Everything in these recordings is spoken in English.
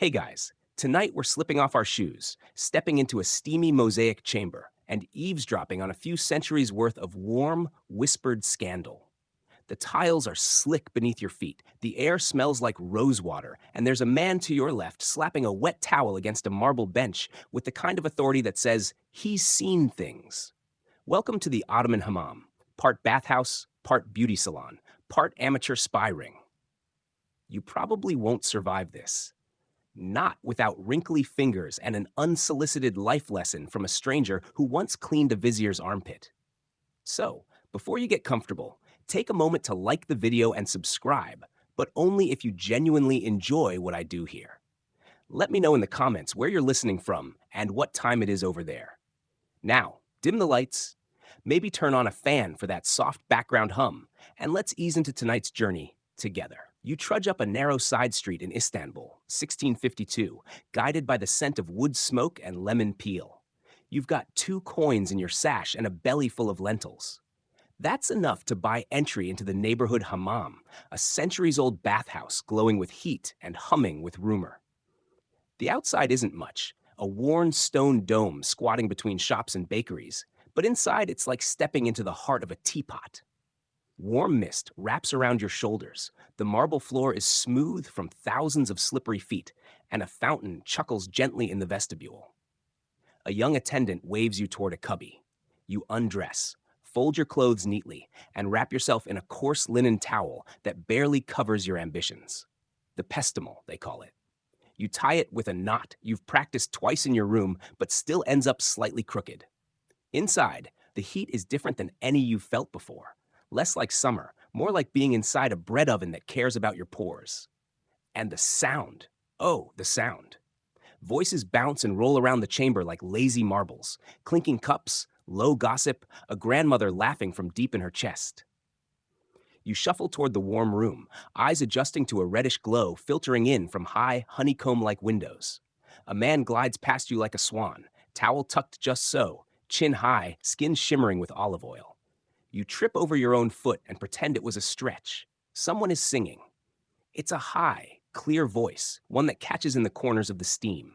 Hey guys, tonight we're slipping off our shoes, stepping into a steamy mosaic chamber, and eavesdropping on a few centuries worth of warm, whispered scandal. The tiles are slick beneath your feet, the air smells like rosewater, and there's a man to your left slapping a wet towel against a marble bench with the kind of authority that says he's seen things. Welcome to the Ottoman Hammam, part bathhouse, part beauty salon, part amateur spy ring. You probably won't survive this. Not without wrinkly fingers and an unsolicited life lesson from a stranger who once cleaned a vizier's armpit. So, before you get comfortable, take a moment to like the video and subscribe, but only if you genuinely enjoy what I do here. Let me know in the comments where you're listening from and what time it is over there. Now, dim the lights, maybe turn on a fan for that soft background hum, and let's ease into tonight's journey together. You trudge up a narrow side street in Istanbul, 1652, guided by the scent of wood smoke and lemon peel. You've got 2 coins in your sash and a belly full of lentils. That's enough to buy entry into the neighborhood hammam, a centuries-old bathhouse glowing with heat and humming with rumor. The outside isn't much, a worn stone dome squatting between shops and bakeries, but inside it's like stepping into the heart of a teapot. Warm mist wraps around your shoulders, the marble floor is smooth from thousands of slippery feet, and a fountain chuckles gently in the vestibule. A young attendant waves you toward a cubby. You undress, fold your clothes neatly, and wrap yourself in a coarse linen towel that barely covers your ambitions. The pestimal, they call it. You tie it with a knot you've practiced twice in your room, but still ends up slightly crooked. Inside, the heat is different than any you've felt before. Less like summer, more like being inside a bread oven that cares about your pores. And the sound. Oh, the sound. Voices bounce and roll around the chamber like lazy marbles, clinking cups, low gossip, a grandmother laughing from deep in her chest. You shuffle toward the warm room, eyes adjusting to a reddish glow filtering in from high, honeycomb-like windows. A man glides past you like a swan, towel tucked just so, chin high, skin shimmering with olive oil. You trip over your own foot and pretend it was a stretch. Someone is singing. It's a high, clear voice, one that catches in the corners of the steam.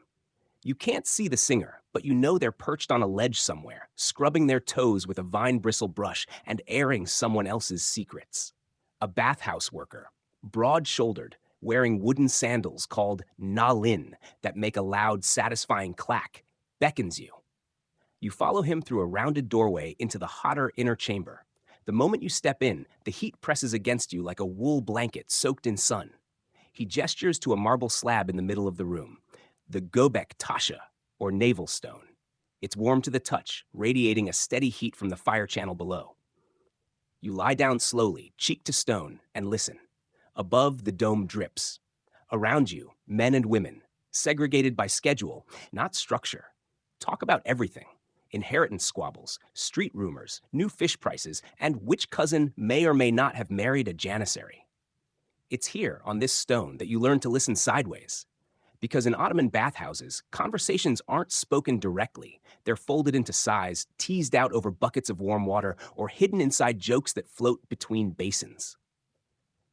You can't see the singer, but you know they're perched on a ledge somewhere, scrubbing their toes with a vine bristle brush and airing someone else's secrets. A bathhouse worker, broad-shouldered, wearing wooden sandals called nalin that make a loud, satisfying clack, beckons you. You follow him through a rounded doorway into the hotter inner chamber. The moment you step in, the heat presses against you like a wool blanket soaked in sun. He gestures to a marble slab in the middle of the room, the Göbek Taşı, or navel stone. It's warm to the touch, radiating a steady heat from the fire channel below. You lie down slowly, cheek to stone, and listen. Above, the dome drips. Around you, men and women, segregated by schedule, not structure. Talk about everything. Inheritance squabbles, street rumors, new fish prices, and which cousin may or may not have married a janissary. It's here, on this stone, that you learn to listen sideways. Because in Ottoman bathhouses, conversations aren't spoken directly. They're folded into sighs, teased out over buckets of warm water, or hidden inside jokes that float between basins.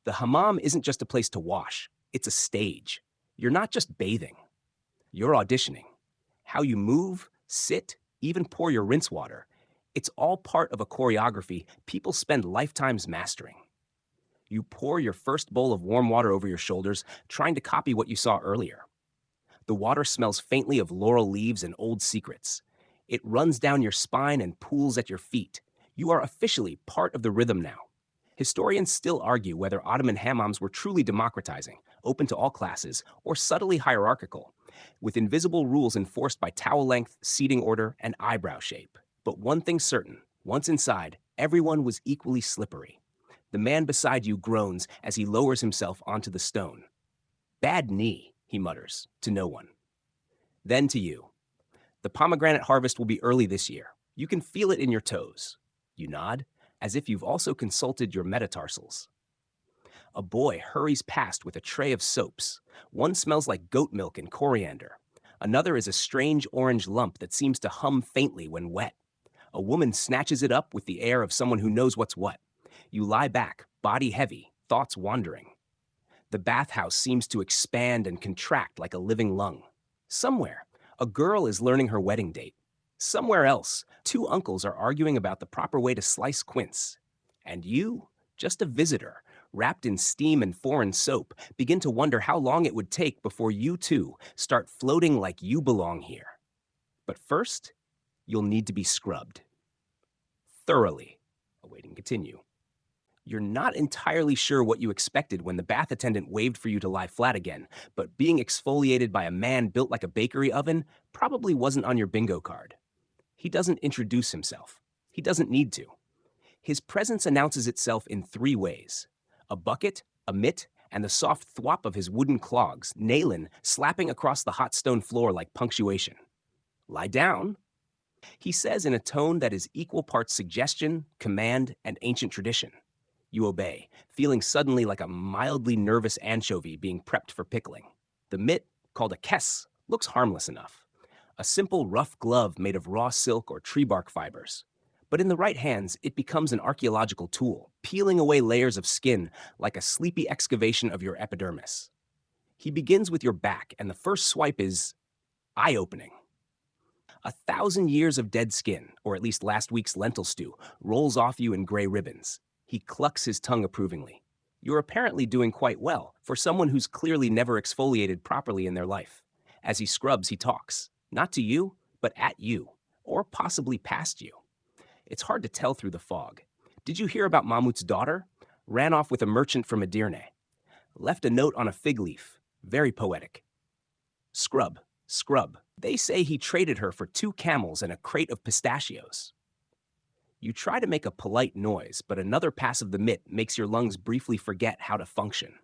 The hammam isn't just a place to wash, it's a stage. You're not just bathing, you're auditioning. How you move, sit, even pour your rinse water, it's all part of a choreography people spend lifetimes mastering. You pour your first bowl of warm water over your shoulders, trying to copy what you saw earlier. The water smells faintly of laurel leaves and old secrets. It runs down your spine and pools at your feet. You are officially part of the rhythm now. Historians still argue whether Ottoman hammams were truly democratizing, open to all classes, or subtly hierarchical, with invisible rules enforced by towel length, seating order, and eyebrow shape. But one thing's certain, once inside, everyone was equally slippery. The man beside you groans as he lowers himself onto the stone. "Bad knee," he mutters, to no one. Then to you. "The pomegranate harvest will be early this year. You can feel it in your toes." You nod, as if you've also consulted your metatarsals. A boy hurries past with a tray of soaps. One smells like goat milk and coriander. Another is a strange orange lump that seems to hum faintly when wet. A woman snatches it up with the air of someone who knows what's what. You lie back, body heavy, thoughts wandering. The bathhouse seems to expand and contract like a living lung. Somewhere, a girl is learning her wedding date. Somewhere else, two uncles are arguing about the proper way to slice quince. And you, just a visitor, wrapped in steam and foreign soap, begin to wonder how long it would take before you too start floating like you belong here. But first, you'll need to be scrubbed. Thoroughly. Awaiting continue. You're not entirely sure what you expected when the bath attendant waved for you to lie flat again, but being exfoliated by a man built like a bakery oven probably wasn't on your bingo card. He doesn't introduce himself. He doesn't need to. His presence announces itself in three ways: a bucket, a mitt, and the soft thwop of his wooden clogs, nailin' slapping across the hot stone floor like punctuation. Lie down, he says in a tone that is equal parts suggestion, command, and ancient tradition. You obey, feeling suddenly like a mildly nervous anchovy being prepped for pickling. The mitt, called a kess, looks harmless enough. A simple rough glove made of raw silk or tree bark fibers. But in the right hands, it becomes an archaeological tool, peeling away layers of skin like a sleepy excavation of your epidermis. He begins with your back, and the first swipe is eye-opening. 1,000 years of dead skin, or at least last week's lentil stew, rolls off you in gray ribbons. He clucks his tongue approvingly. You're apparently doing quite well for someone who's clearly never exfoliated properly in their life. As he scrubs, he talks, not to you, but at you, or possibly past you. It's hard to tell through the fog. Did you hear about Mahmut's daughter? Ran off with a merchant from Edirne. Left a note on a fig leaf. Very poetic. Scrub, scrub. They say he traded her for 2 camels and a crate of pistachios. You try to make a polite noise, but another pass of the mitt makes your lungs briefly forget how to function.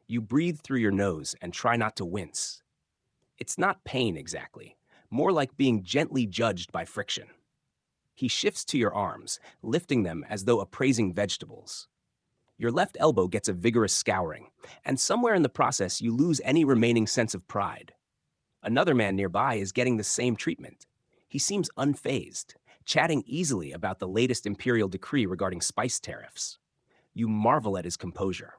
You breathe through your nose and try not to wince. It's not pain exactly, more like being gently judged by friction. He shifts to your arms, lifting them as though appraising vegetables. Your left elbow gets a vigorous scouring, and somewhere in the process you lose any remaining sense of pride. Another man nearby is getting the same treatment. He seems unfazed, chatting easily about the latest imperial decree regarding spice tariffs. You marvel at his composure.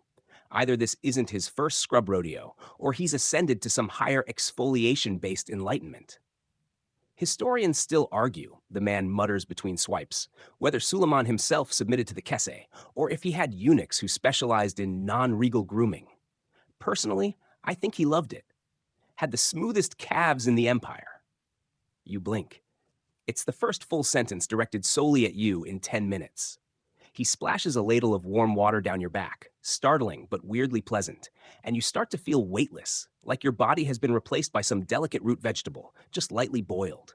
Either this isn't his first scrub rodeo, or he's ascended to some higher exfoliation-based enlightenment. Historians still argue, the man mutters between swipes, whether Suleiman himself submitted to the kesse, or if he had eunuchs who specialized in non-regal grooming. Personally, I think he loved it. Had the smoothest calves in the empire. You blink. It's the first full sentence directed solely at you in 10 minutes. He splashes a ladle of warm water down your back, startling but weirdly pleasant, and you start to feel weightless, like your body has been replaced by some delicate root vegetable, just lightly boiled.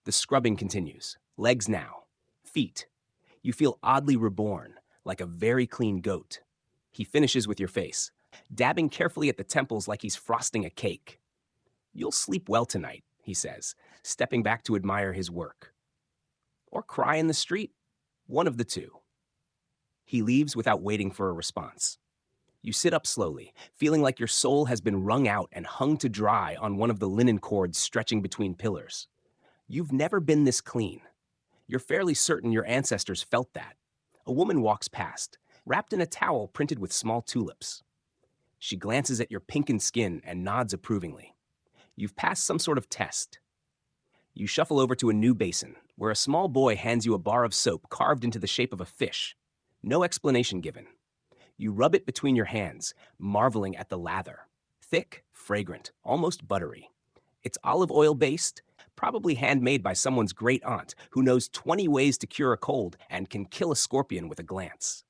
The scrubbing continues. Legs now. Feet. You feel oddly reborn, like a very clean goat. He finishes with your face, dabbing carefully at the temples like he's frosting a cake. You'll sleep well tonight, he says, stepping back to admire his work. Or cry in the street. One of the two. He leaves without waiting for a response. You sit up slowly, feeling like your soul has been wrung out and hung to dry on one of the linen cords stretching between pillars. You've never been this clean. You're fairly certain your ancestors felt that. A woman walks past, wrapped in a towel printed with small tulips. She glances at your pinkened skin and nods approvingly. You've passed some sort of test. You shuffle over to a new basin, where a small boy hands you a bar of soap carved into the shape of a fish. No explanation given. You rub it between your hands, marveling at the lather. Thick, fragrant, almost buttery. It's olive oil based, probably handmade by someone's great aunt who knows 20 ways to cure a cold and can kill a scorpion with a glance.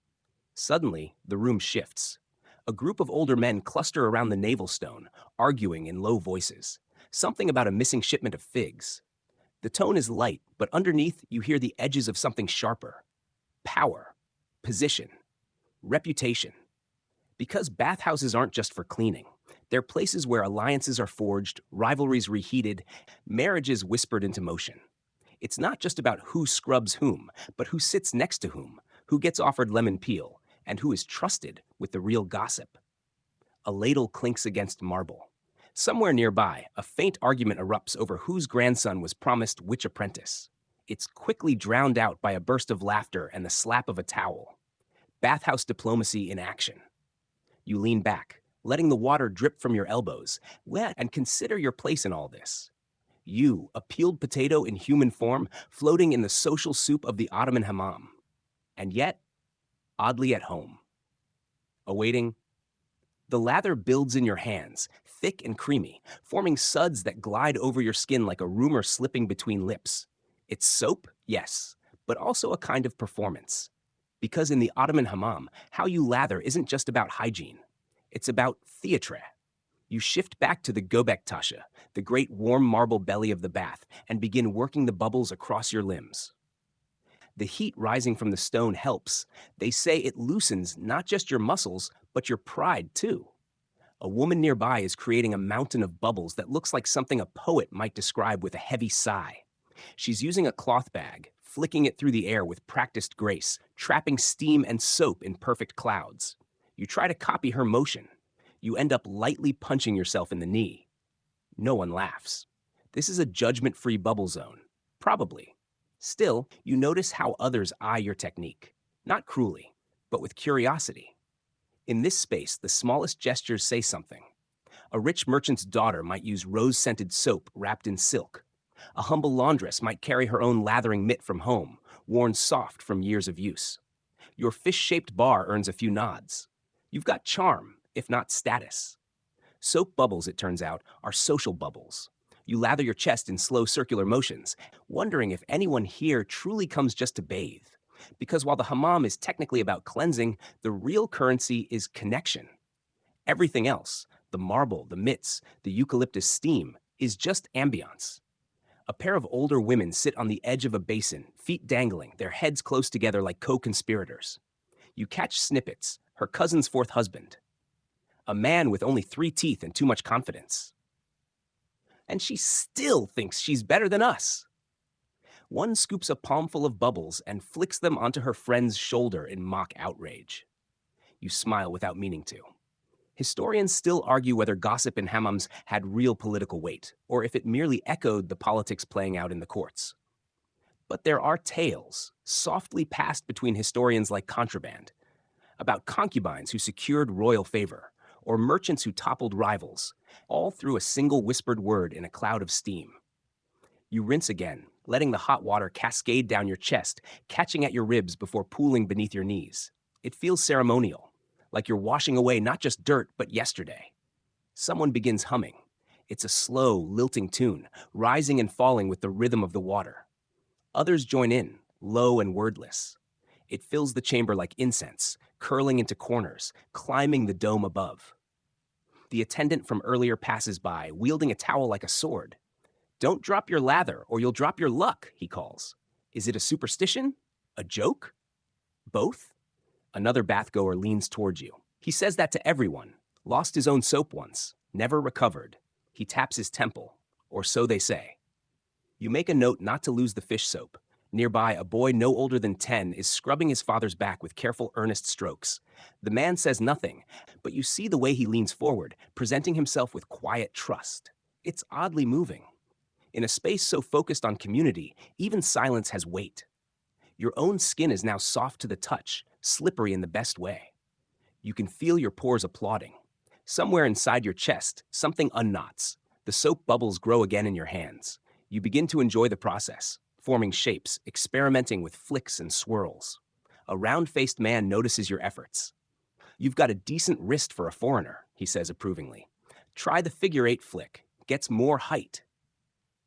Suddenly, the room shifts. A group of older men cluster around the navel stone, arguing in low voices. Something about a missing shipment of figs. The tone is light, but underneath you hear the edges of something sharper. Power. Position. Reputation. Because bathhouses aren't just for cleaning. They're places where alliances are forged, rivalries reheated, marriages whispered into motion. It's not just about who scrubs whom, but who sits next to who gets offered lemon peel, and who is trusted with the real gossip. A ladle clinks against marble. Somewhere nearby, a faint argument erupts over whose grandson was promised which apprentice. It's quickly drowned out by a burst of laughter and the slap of a towel. Bathhouse diplomacy in action. You lean back, letting the water drip from your elbows. And consider your place in all this. You, a peeled potato in human form, floating in the social soup of the Ottoman hammam. And yet, oddly at home. Awaiting. The lather builds in your hands, thick and creamy, forming suds that glide over your skin like a rumor slipping between lips. It's soap, yes, but also a kind of performance. Because in the Ottoman hammam, how you lather isn't just about hygiene. It's about theatre. You shift back to the Göbek Taşı, the great warm marble belly of the bath, and begin working the bubbles across your limbs. The heat rising from the stone helps. They say it loosens not just your muscles, but your pride too. A woman nearby is creating a mountain of bubbles that looks like something a poet might describe with a heavy sigh. She's using a cloth bag, flicking it through the air with practiced grace, trapping steam and soap in perfect clouds. You try to copy her motion. You end up lightly punching yourself in the knee. No one laughs. This is a judgment-free bubble zone. Probably. Still, you notice how others eye your technique. Not cruelly, but with curiosity. In this space, the smallest gestures say something. A rich merchant's daughter might use rose-scented soap wrapped in silk. A humble laundress might carry her own lathering mitt from home, worn soft from years of use. Your fish-shaped bar earns a few nods. You've got charm, if not status. Soap bubbles, it turns out, are social bubbles. You lather your chest in slow circular motions, wondering if anyone here truly comes just to bathe. Because while the hammam is technically about cleansing, the real currency is connection. Everything else, the marble, the mitts, the eucalyptus steam, is just ambiance. A pair of older women sit on the edge of a basin, feet dangling, their heads close together like co-conspirators. You catch snippets, her cousin's fourth husband. A man with only 3 teeth and too much confidence. And she still thinks she's better than us. One scoops a palmful of bubbles and flicks them onto her friend's shoulder in mock outrage. You smile without meaning to. Historians still argue whether gossip in hammams had real political weight, or if it merely echoed the politics playing out in the courts. But there are tales, softly passed between historians like contraband, about concubines who secured royal favor, or merchants who toppled rivals, all through a single whispered word in a cloud of steam. You rinse again, letting the hot water cascade down your chest, catching at your ribs before pooling beneath your knees. It feels ceremonial, like you're washing away not just dirt, but yesterday. Someone begins humming. It's a slow, lilting tune, rising and falling with the rhythm of the water. Others join in, low and wordless. It fills the chamber like incense, curling into corners, climbing the dome above. The attendant from earlier passes by, wielding a towel like a sword. "Don't drop your lather, or you'll drop your luck," he calls. Is it a superstition? A joke? Both? Another bathgoer leans towards you. He says that to everyone. Lost his own soap once, never recovered. He taps his temple, or so they say. You make a note not to lose the fish soap. Nearby, a boy no older than 10 is scrubbing his father's back with careful, earnest strokes. The man says nothing, but you see the way he leans forward, presenting himself with quiet trust. It's oddly moving. In a space so focused on community, even silence has weight. Your own skin is now soft to the touch, slippery in the best way. You can feel your pores applauding. Somewhere inside your chest, something unknots. The soap bubbles grow again in your hands. You begin to enjoy the process, forming shapes, experimenting with flicks and swirls. A round-faced man notices your efforts. "You've got a decent wrist for a foreigner," he says approvingly. "Try the figure-8 flick. Gets more height."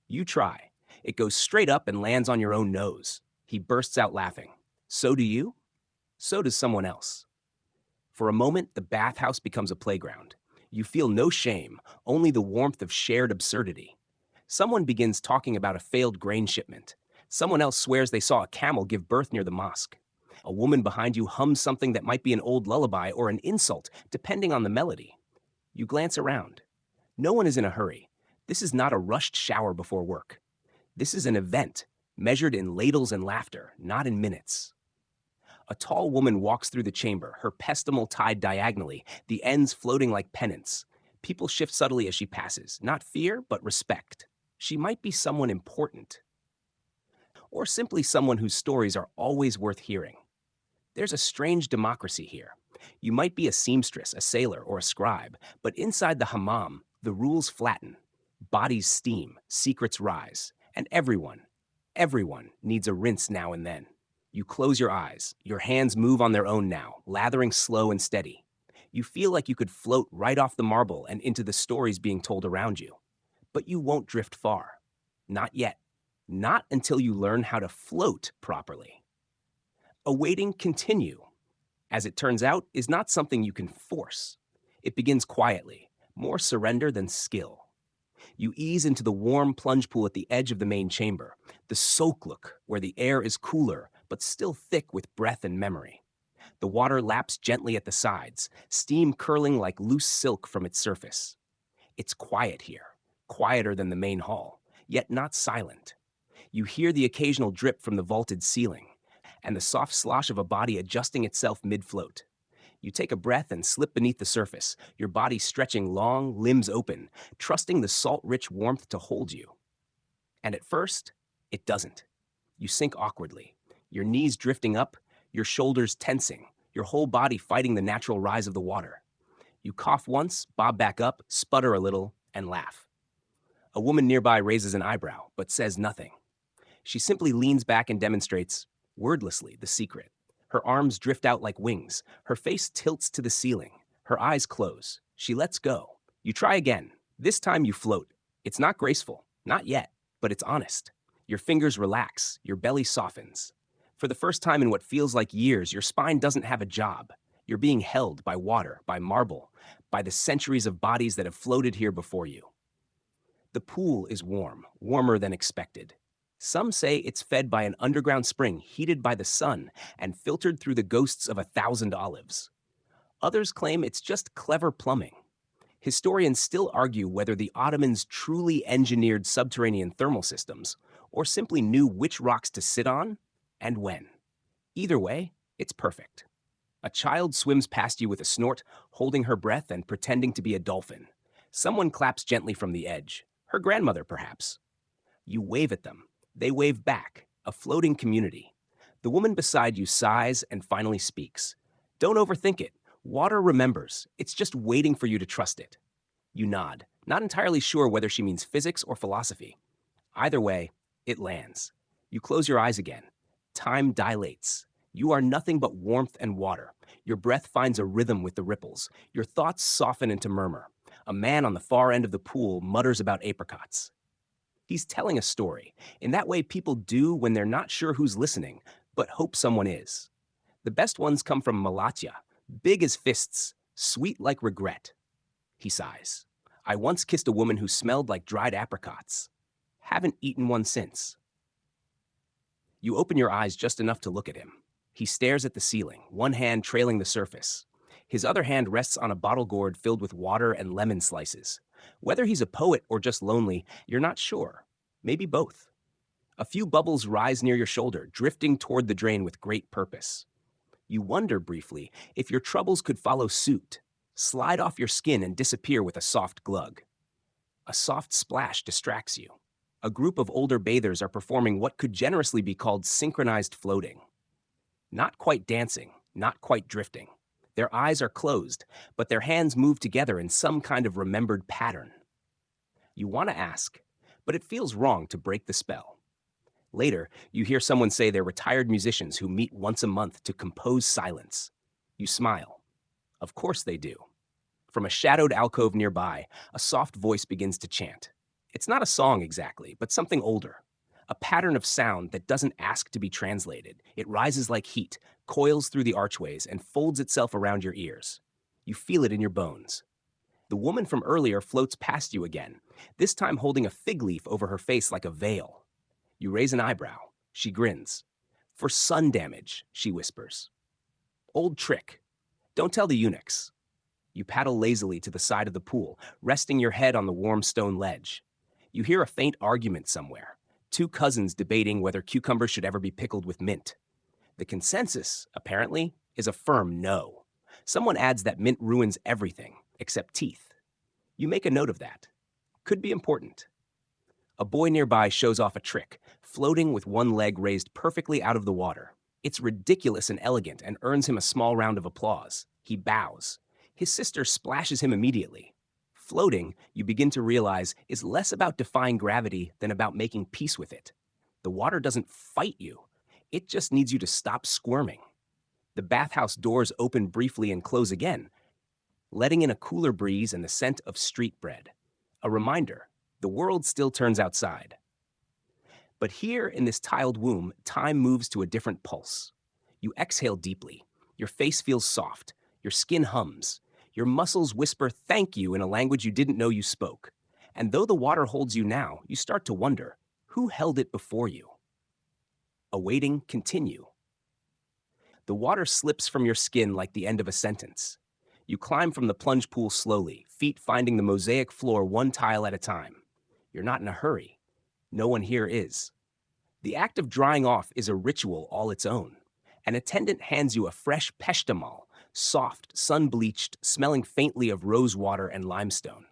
You try. It goes straight up and lands on your own nose. He bursts out laughing. So do you? So does someone else. For a moment, the bathhouse becomes a playground. You feel no shame, only the warmth of shared absurdity. Someone begins talking about a failed grain shipment. Someone else swears they saw a camel give birth near the mosque. A woman behind you hums something that might be an old lullaby or an insult, depending on the melody. You glance around. No one is in a hurry. This is not a rushed shower before work. This is an event, measured in ladles and laughter, not in minutes. A tall woman walks through the chamber, her pestle tied diagonally, the ends floating like pennants. People shift subtly as she passes, not fear, but respect. She might be someone important. Or simply someone whose stories are always worth hearing. There's a strange democracy here. You might be a seamstress, a sailor, or a scribe, but inside the hammam, the rules flatten. Bodies steam, secrets rise, and everyone needs a rinse now and then. You close your eyes, your hands move on their own now, lathering slow and steady. You feel like you could float right off the marble and into the stories being told around you. But you won't drift far. Not yet. Not until you learn how to float properly. Awaiting continue, as it turns out, is not something you can force. It begins quietly, more surrender than skill. You ease into the warm plunge pool at the edge of the main chamber, the soak look, where the air is cooler but still thick with breath and memory. The water laps gently at the sides, steam curling like loose silk from its surface. It's quiet here, quieter than the main hall, yet not silent. You hear the occasional drip from the vaulted ceiling, and the soft slosh of a body adjusting itself mid-float. You take a breath and slip beneath the surface, your body stretching long, limbs open, trusting the salt-rich warmth to hold you. And at first, it doesn't. You sink awkwardly, your knees drifting up, your shoulders tensing, your whole body fighting the natural rise of the water. You cough once, bob back up, sputter a little, and laugh. A woman nearby raises an eyebrow, but says nothing. She simply leans back and demonstrates, wordlessly, the secret. Her arms drift out like wings. Her face tilts to the ceiling. Her eyes close. She lets go. You try again. This time you float. It's not graceful. Not yet. But it's honest. Your fingers relax. Your belly softens. For the first time in what feels like years, your spine doesn't have a job. You're being held by water, by marble, by the centuries of bodies that have floated here before you. The pool is warm, warmer than expected. Some say it's fed by an underground spring heated by the sun and filtered through the ghosts of 1,000 olives. Others claim it's just clever plumbing. Historians still argue whether the Ottomans truly engineered subterranean thermal systems or simply knew which rocks to sit on and when. Either way, it's perfect. A child swims past you with a snort, holding her breath and pretending to be a dolphin. Someone claps gently from the edge, her grandmother perhaps. You wave at them. They wave back, a floating community. The woman beside you sighs and finally speaks. Don't overthink it. Water remembers. It's just waiting for you to trust it. You nod, not entirely sure whether she means physics or philosophy. Either way, it lands. You close your eyes again. Time dilates. You are nothing but warmth and water. Your breath finds a rhythm with the ripples. Your thoughts soften into murmur. A man on the far end of the pool mutters about apricots. He's telling a story. In that way people do when they're not sure who's listening, but hope someone is. The best ones come from Malatya, big as fists, sweet like regret. He sighs. I once kissed a woman who smelled like dried apricots. Haven't eaten one since. You open your eyes just enough to look at him. He stares at the ceiling, one hand trailing the surface. His other hand rests on a bottle gourd filled with water and lemon slices. Whether he's a poet or just lonely, you're not sure. Maybe both. A few bubbles rise near your shoulder, drifting toward the drain with great purpose. You wonder briefly if your troubles could follow suit, slide off your skin and disappear with a soft glug. A soft splash distracts you. A group of older bathers are performing what could generously be called synchronized floating. Not quite dancing, not quite drifting. Their eyes are closed, but their hands move together in some kind of remembered pattern. You want to ask, but it feels wrong to break the spell. Later, you hear someone say they're retired musicians who meet once a month to compose silence. You smile. Of course they do. From a shadowed alcove nearby, a soft voice begins to chant. It's not a song exactly, but something older. A pattern of sound that doesn't ask to be translated. It rises like heat, coils through the archways, and folds itself around your ears. You feel it in your bones. The woman from earlier floats past you again, this time holding a fig leaf over her face like a veil. You raise an eyebrow. She grins. For sun damage, she whispers. Old trick. Don't tell the eunuchs. You paddle lazily to the side of the pool, resting your head on the warm stone ledge. You hear a faint argument somewhere. Two cousins debating whether cucumbers should ever be pickled with mint. The consensus, apparently, is a firm no. Someone adds that mint ruins everything, except teeth. You make a note of that. Could be important. A boy nearby shows off a trick, floating with one leg raised perfectly out of the water. It's ridiculous and elegant and earns him a small round of applause. He bows. His sister splashes him immediately. Floating, you begin to realize, is less about defying gravity than about making peace with it. The water doesn't fight you. It just needs you to stop squirming. The bathhouse doors open briefly and close again, letting in a cooler breeze and the scent of street bread. A reminder, the world still turns outside. But here in this tiled womb, time moves to a different pulse. You exhale deeply. Your face feels soft. Your skin hums. Your muscles whisper thank you in a language you didn't know you spoke. And though the water holds you now, you start to wonder, who held it before you? Awaiting, continue. The water slips from your skin like the end of a sentence. You climb from the plunge pool slowly, feet finding the mosaic floor one tile at a time. You're not in a hurry. No one here is. The act of drying off is a ritual all its own. An attendant hands you a fresh peshtamal, soft, sun-bleached, smelling faintly of rose water and limestone.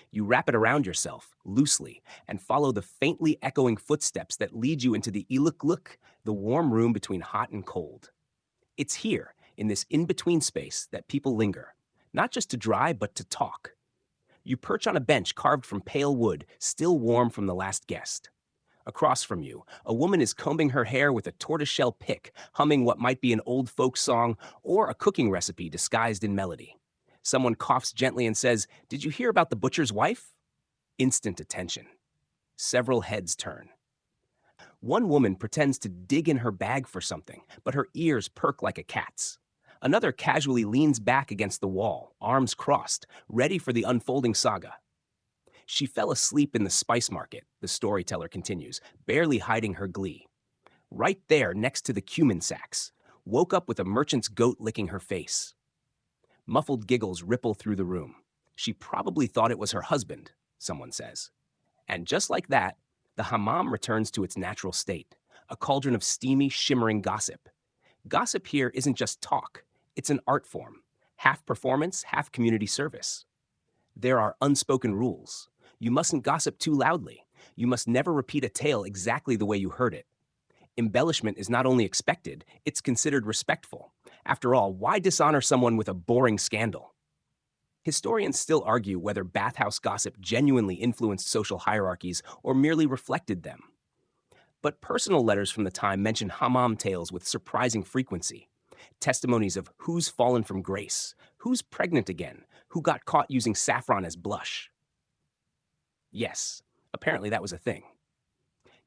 You wrap it around yourself, loosely, and follow the faintly echoing footsteps that lead you into the ilukluk, the warm room between hot and cold. It's here, in this in-between space, that people linger, not just to dry, but to talk. You perch on a bench carved from pale wood, still warm from the last guest. Across from you, a woman is combing her hair with a tortoiseshell pick, humming what might be an old folk song or a cooking recipe disguised in melody. Someone coughs gently and says, "Did you hear about the butcher's wife?" Instant attention. Several heads turn. One woman pretends to dig in her bag for something, but her ears perk like a cat's. Another casually leans back against the wall, arms crossed, ready for the unfolding saga. She fell asleep in the spice market, the storyteller continues, barely hiding her glee. Right there next to the cumin sacks, woke up with a merchant's goat licking her face. Muffled giggles ripple through the room. She probably thought it was her husband, someone says. And just like that, the hammam returns to its natural state, a cauldron of steamy, shimmering gossip. Gossip here isn't just talk, it's an art form, half performance, half community service. There are unspoken rules. You mustn't gossip too loudly. You must never repeat a tale exactly the way you heard it. Embellishment is not only expected, it's considered respectful. After all, why dishonor someone with a boring scandal? Historians still argue whether bathhouse gossip genuinely influenced social hierarchies or merely reflected them. But personal letters from the time mention hammam tales with surprising frequency. Testimonies of who's fallen from grace, who's pregnant again, who got caught using saffron as blush. Yes, apparently that was a thing.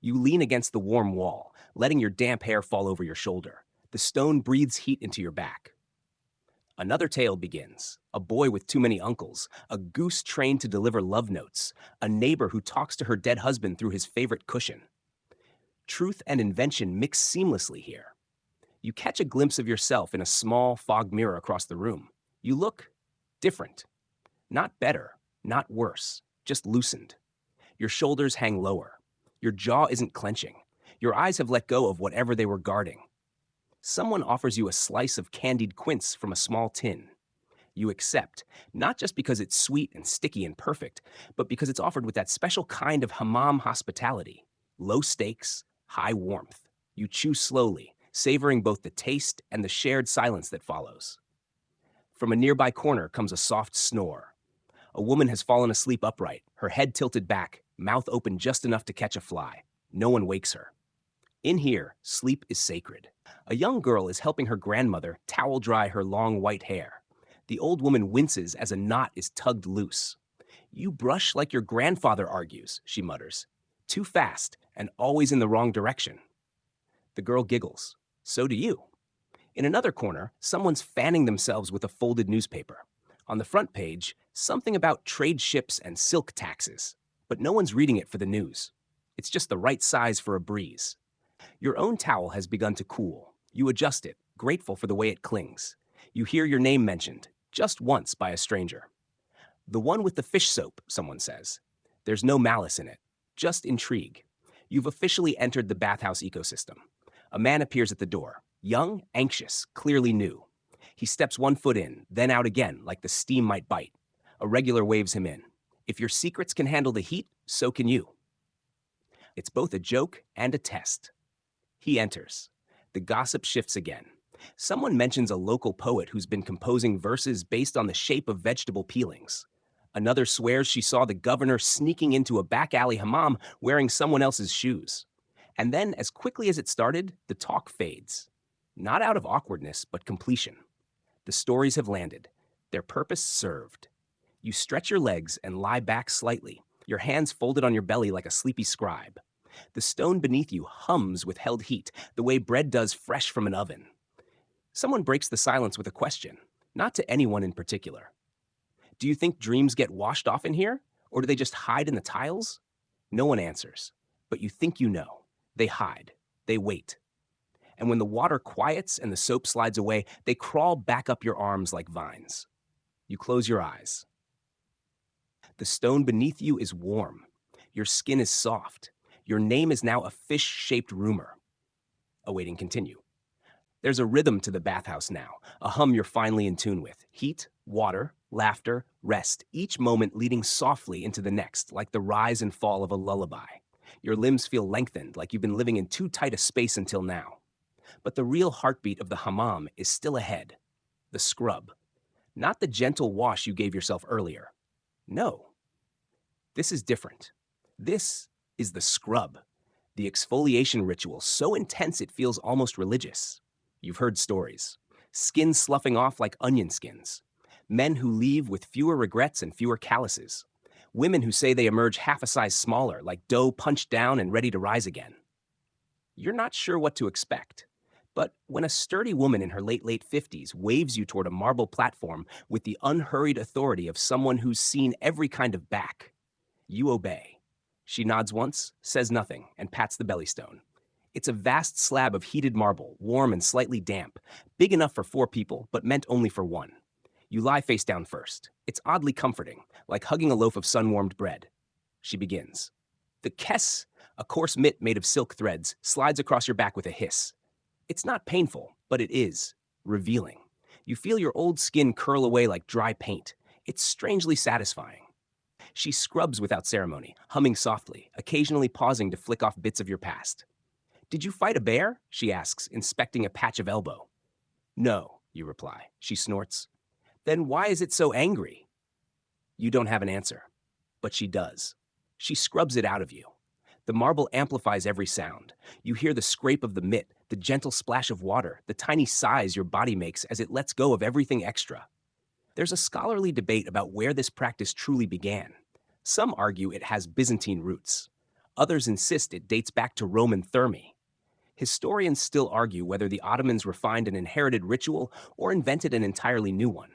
You lean against the warm wall, letting your damp hair fall over your shoulder. The stone breathes heat into your back. Another tale begins. A boy with too many uncles, a goose trained to deliver love notes, a neighbor who talks to her dead husband through his favorite cushion. Truth and invention mix seamlessly here. You catch a glimpse of yourself in a small fog mirror across the room. You look different. Not better, not worse, just loosened. Your shoulders hang lower. Your jaw isn't clenching. Your eyes have let go of whatever they were guarding. Someone offers you a slice of candied quince from a small tin. You accept, not just because it's sweet and sticky and perfect, but because it's offered with that special kind of hammam hospitality. Low stakes, high warmth. You chew slowly, savoring both the taste and the shared silence that follows. From a nearby corner comes a soft snore. A woman has fallen asleep upright, her head tilted back, mouth open just enough to catch a fly. No one wakes her. In here, sleep is sacred. A young girl is helping her grandmother towel dry her long white hair. The old woman winces as a knot is tugged loose. "You brush like your grandfather argues," she mutters. "Too fast and always in the wrong direction." The girl giggles. So do you. In another corner, someone's fanning themselves with a folded newspaper. On the front page, something about trade ships and silk taxes. But no one's reading it for the news. It's just the right size for a breeze. Your own towel has begun to cool. You adjust it, grateful for the way it clings. You hear your name mentioned, just once by a stranger. "The one with the fish soap," someone says. There's no malice in it, just intrigue. You've officially entered the bathhouse ecosystem. A man appears at the door, young, anxious, clearly new. He steps one foot in, then out again, like the steam might bite. A regular waves him in. If your secrets can handle the heat, so can you. It's both a joke and a test. He enters. The gossip shifts again. Someone mentions a local poet who's been composing verses based on the shape of vegetable peelings. Another swears she saw the governor sneaking into a back alley hammam wearing someone else's shoes. And then, as quickly as it started, the talk fades. Not out of awkwardness, but completion. The stories have landed, their purpose served. You stretch your legs and lie back slightly, your hands folded on your belly like a sleepy scribe. The stone beneath you hums with held heat, the way bread does fresh from an oven. Someone breaks the silence with a question, not to anyone in particular. Do you think dreams get washed off in here, or do they just hide in the tiles? No one answers, but you think you know. They hide. They wait. And when the water quiets and the soap slides away, they crawl back up your arms like vines. You close your eyes. The stone beneath you is warm. Your skin is soft. Your name is now a fish-shaped rumor. Awaiting continue. There's a rhythm to the bathhouse now, a hum you're finally in tune with. Heat, water, laughter, rest, each moment leading softly into the next, like the rise and fall of a lullaby. Your limbs feel lengthened, like you've been living in too tight a space until now. But the real heartbeat of the hammam is still ahead. The scrub. Not the gentle wash you gave yourself earlier. No. This is different. This is the scrub. The exfoliation ritual, so intense it feels almost religious. You've heard stories. Skin sloughing off like onion skins. Men who leave with fewer regrets and fewer calluses. Women who say they emerge half a size smaller, like dough punched down and ready to rise again. You're not sure what to expect. But when a sturdy woman in her late 50s waves you toward a marble platform with the unhurried authority of someone who's seen every kind of back, you obey. She nods once, says nothing, and pats the belly stone. It's a vast slab of heated marble, warm and slightly damp, big enough for 4 people, but meant only for 1. You lie face down first. It's oddly comforting, like hugging a loaf of sun-warmed bread. She begins. The kess, a coarse mitt made of silk threads, slides across your back with a hiss. It's not painful, but it is revealing. You feel your old skin curl away like dry paint. It's strangely satisfying. She scrubs without ceremony, humming softly, occasionally pausing to flick off bits of your past. Did you fight a bear? She asks, inspecting a patch of elbow. No, you reply. She snorts. Then why is it so angry? You don't have an answer, but she does. She scrubs it out of you. The marble amplifies every sound. You hear the scrape of the mitt, the gentle splash of water, the tiny sighs your body makes as it lets go of everything extra. There's a scholarly debate about where this practice truly began. Some argue it has Byzantine roots. Others insist it dates back to Roman thermi. Historians still argue whether the Ottomans refined an inherited ritual or invented an entirely new one.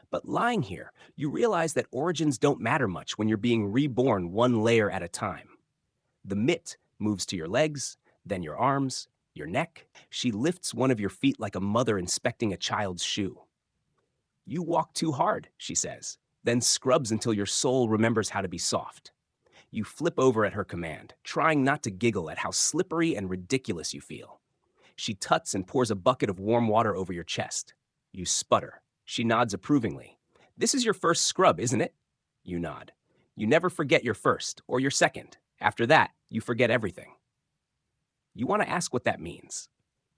But lying here, you realize that origins don't matter much when you're being reborn one layer at a time. The mitt moves to your legs, then your arms, your neck. She lifts one of your feet like a mother inspecting a child's shoe. You walk too hard, she says, then scrubs until your soul remembers how to be soft. You flip over at her command, trying not to giggle at how slippery and ridiculous you feel. She tuts and pours a bucket of warm water over your chest. You sputter. She nods approvingly. This is your first scrub, isn't it? You nod. You never forget your first or your second. After that, you forget everything. You want to ask what that means.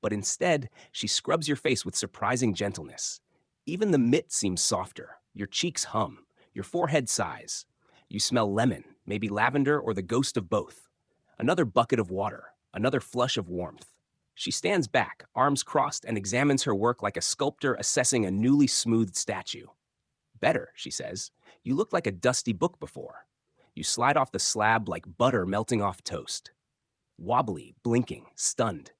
But instead, she scrubs your face with surprising gentleness. Even the mitt seems softer. Your cheeks hum. Your forehead sighs. You smell lemon, maybe lavender or the ghost of both. Another bucket of water. Another flush of warmth. She stands back, arms crossed, and examines her work like a sculptor assessing a newly smoothed statue. Better, she says. You looked like a dusty book before. You slide off the slab like butter melting off toast. Wobbly, blinking, stunned.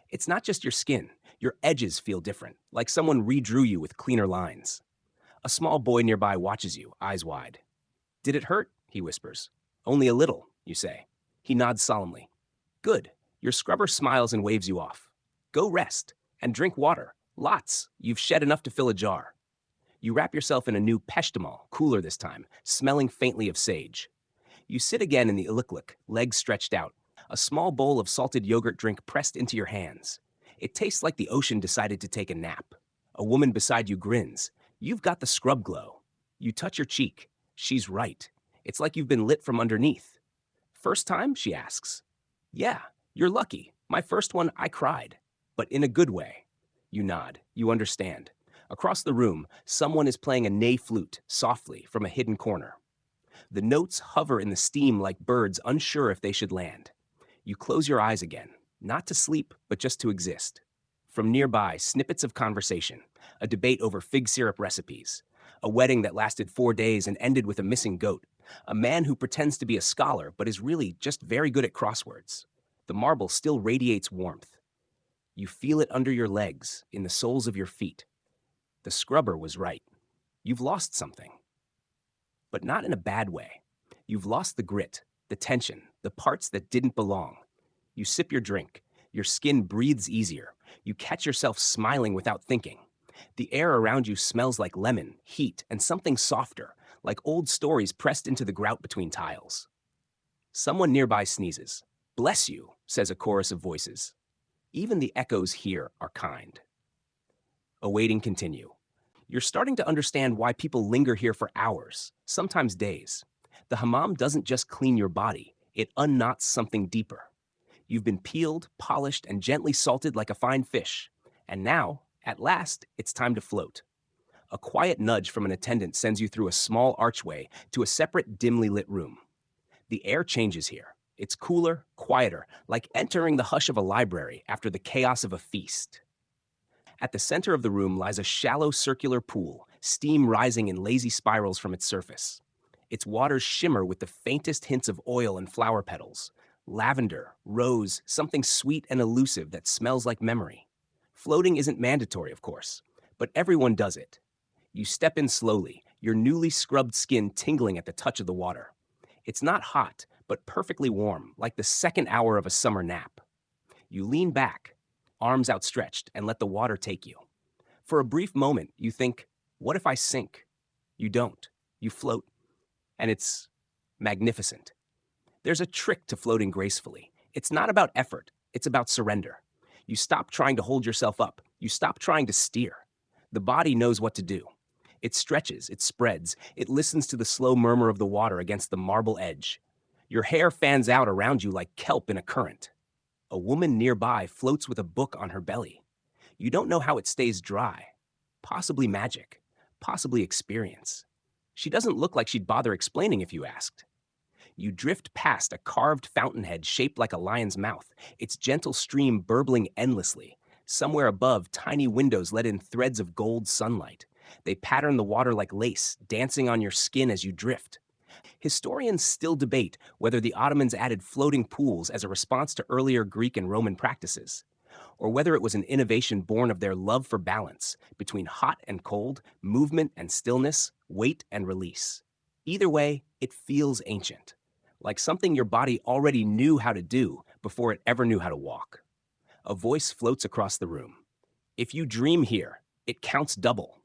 It's not just your skin. Your edges feel different, like someone redrew you with cleaner lines. A small boy nearby watches you, eyes wide. Did it hurt? He whispers. Only a little, you say. He nods solemnly. Good. Your scrubber smiles and waves you off. Go rest and drink water. Lots. You've shed enough to fill a jar. You wrap yourself in a new peshtamal, cooler this time, smelling faintly of sage. You sit again in the iliklik, legs stretched out, a small bowl of salted yogurt drink pressed into your hands. It tastes like the ocean decided to take a nap. A woman beside you grins. You've got the scrub glow. You touch her cheek. She's right. It's like you've been lit from underneath. First time? She asks. Yeah, you're lucky. My first one, I cried. But in a good way. You nod. You understand. Across the room, someone is playing a ney flute softly from a hidden corner. The notes hover in the steam like birds unsure if they should land. You close your eyes again, not to sleep, but just to exist. From nearby, snippets of conversation, a debate over fig syrup recipes, a wedding that lasted 4 days and ended with a missing goat, a man who pretends to be a scholar but is really just very good at crosswords. The marble still radiates warmth. You feel it under your legs, in the soles of your feet. The scrubber was right. You've lost something. But not in a bad way. You've lost the grit, the tension, the parts that didn't belong. You sip your drink. Your skin breathes easier. You catch yourself smiling without thinking. The air around you smells like lemon, heat, and something softer, like old stories pressed into the grout between tiles. Someone nearby sneezes. "Bless you," says a chorus of voices. Even the echoes here are kind. Awaiting continue. You're starting to understand why people linger here for hours, sometimes days. The hammam doesn't just clean your body, it unknots something deeper. You've been peeled, polished, and gently salted like a fine fish. And now, at last, it's time to float. A quiet nudge from an attendant sends you through a small archway to a separate, dimly lit room. The air changes here. It's cooler, quieter, like entering the hush of a library after the chaos of a feast. At the center of the room lies a shallow circular pool, steam rising in lazy spirals from its surface. Its waters shimmer with the faintest hints of oil and flower petals. Lavender, rose, something sweet and elusive that smells like memory. Floating isn't mandatory, of course, but everyone does it. You step in slowly, your newly scrubbed skin tingling at the touch of the water. It's not hot, but perfectly warm, like the second hour of a summer nap. You lean back, arms outstretched, and let the water take you. For a brief moment, you think, what if I sink? You don't. You float. And it's magnificent. There's a trick to floating gracefully. It's not about effort, it's about surrender. You stop trying to hold yourself up. You stop trying to steer. The body knows what to do. It stretches, it spreads, it listens to the slow murmur of the water against the marble edge. Your hair fans out around you like kelp in a current. A woman nearby floats with a book on her belly. You don't know how it stays dry. Possibly magic, possibly experience. She doesn't look like she'd bother explaining if you asked. You drift past a carved fountainhead shaped like a lion's mouth, its gentle stream burbling endlessly. Somewhere above, tiny windows let in threads of gold sunlight. They pattern the water like lace, dancing on your skin as you drift. Historians still debate whether the Ottomans added floating pools as a response to earlier Greek and Roman practices, or whether it was an innovation born of their love for balance between hot and cold, movement and stillness, weight and release. Either way, it feels ancient, like something your body already knew how to do before it ever knew how to walk. A voice floats across the room. If you dream here, it counts double.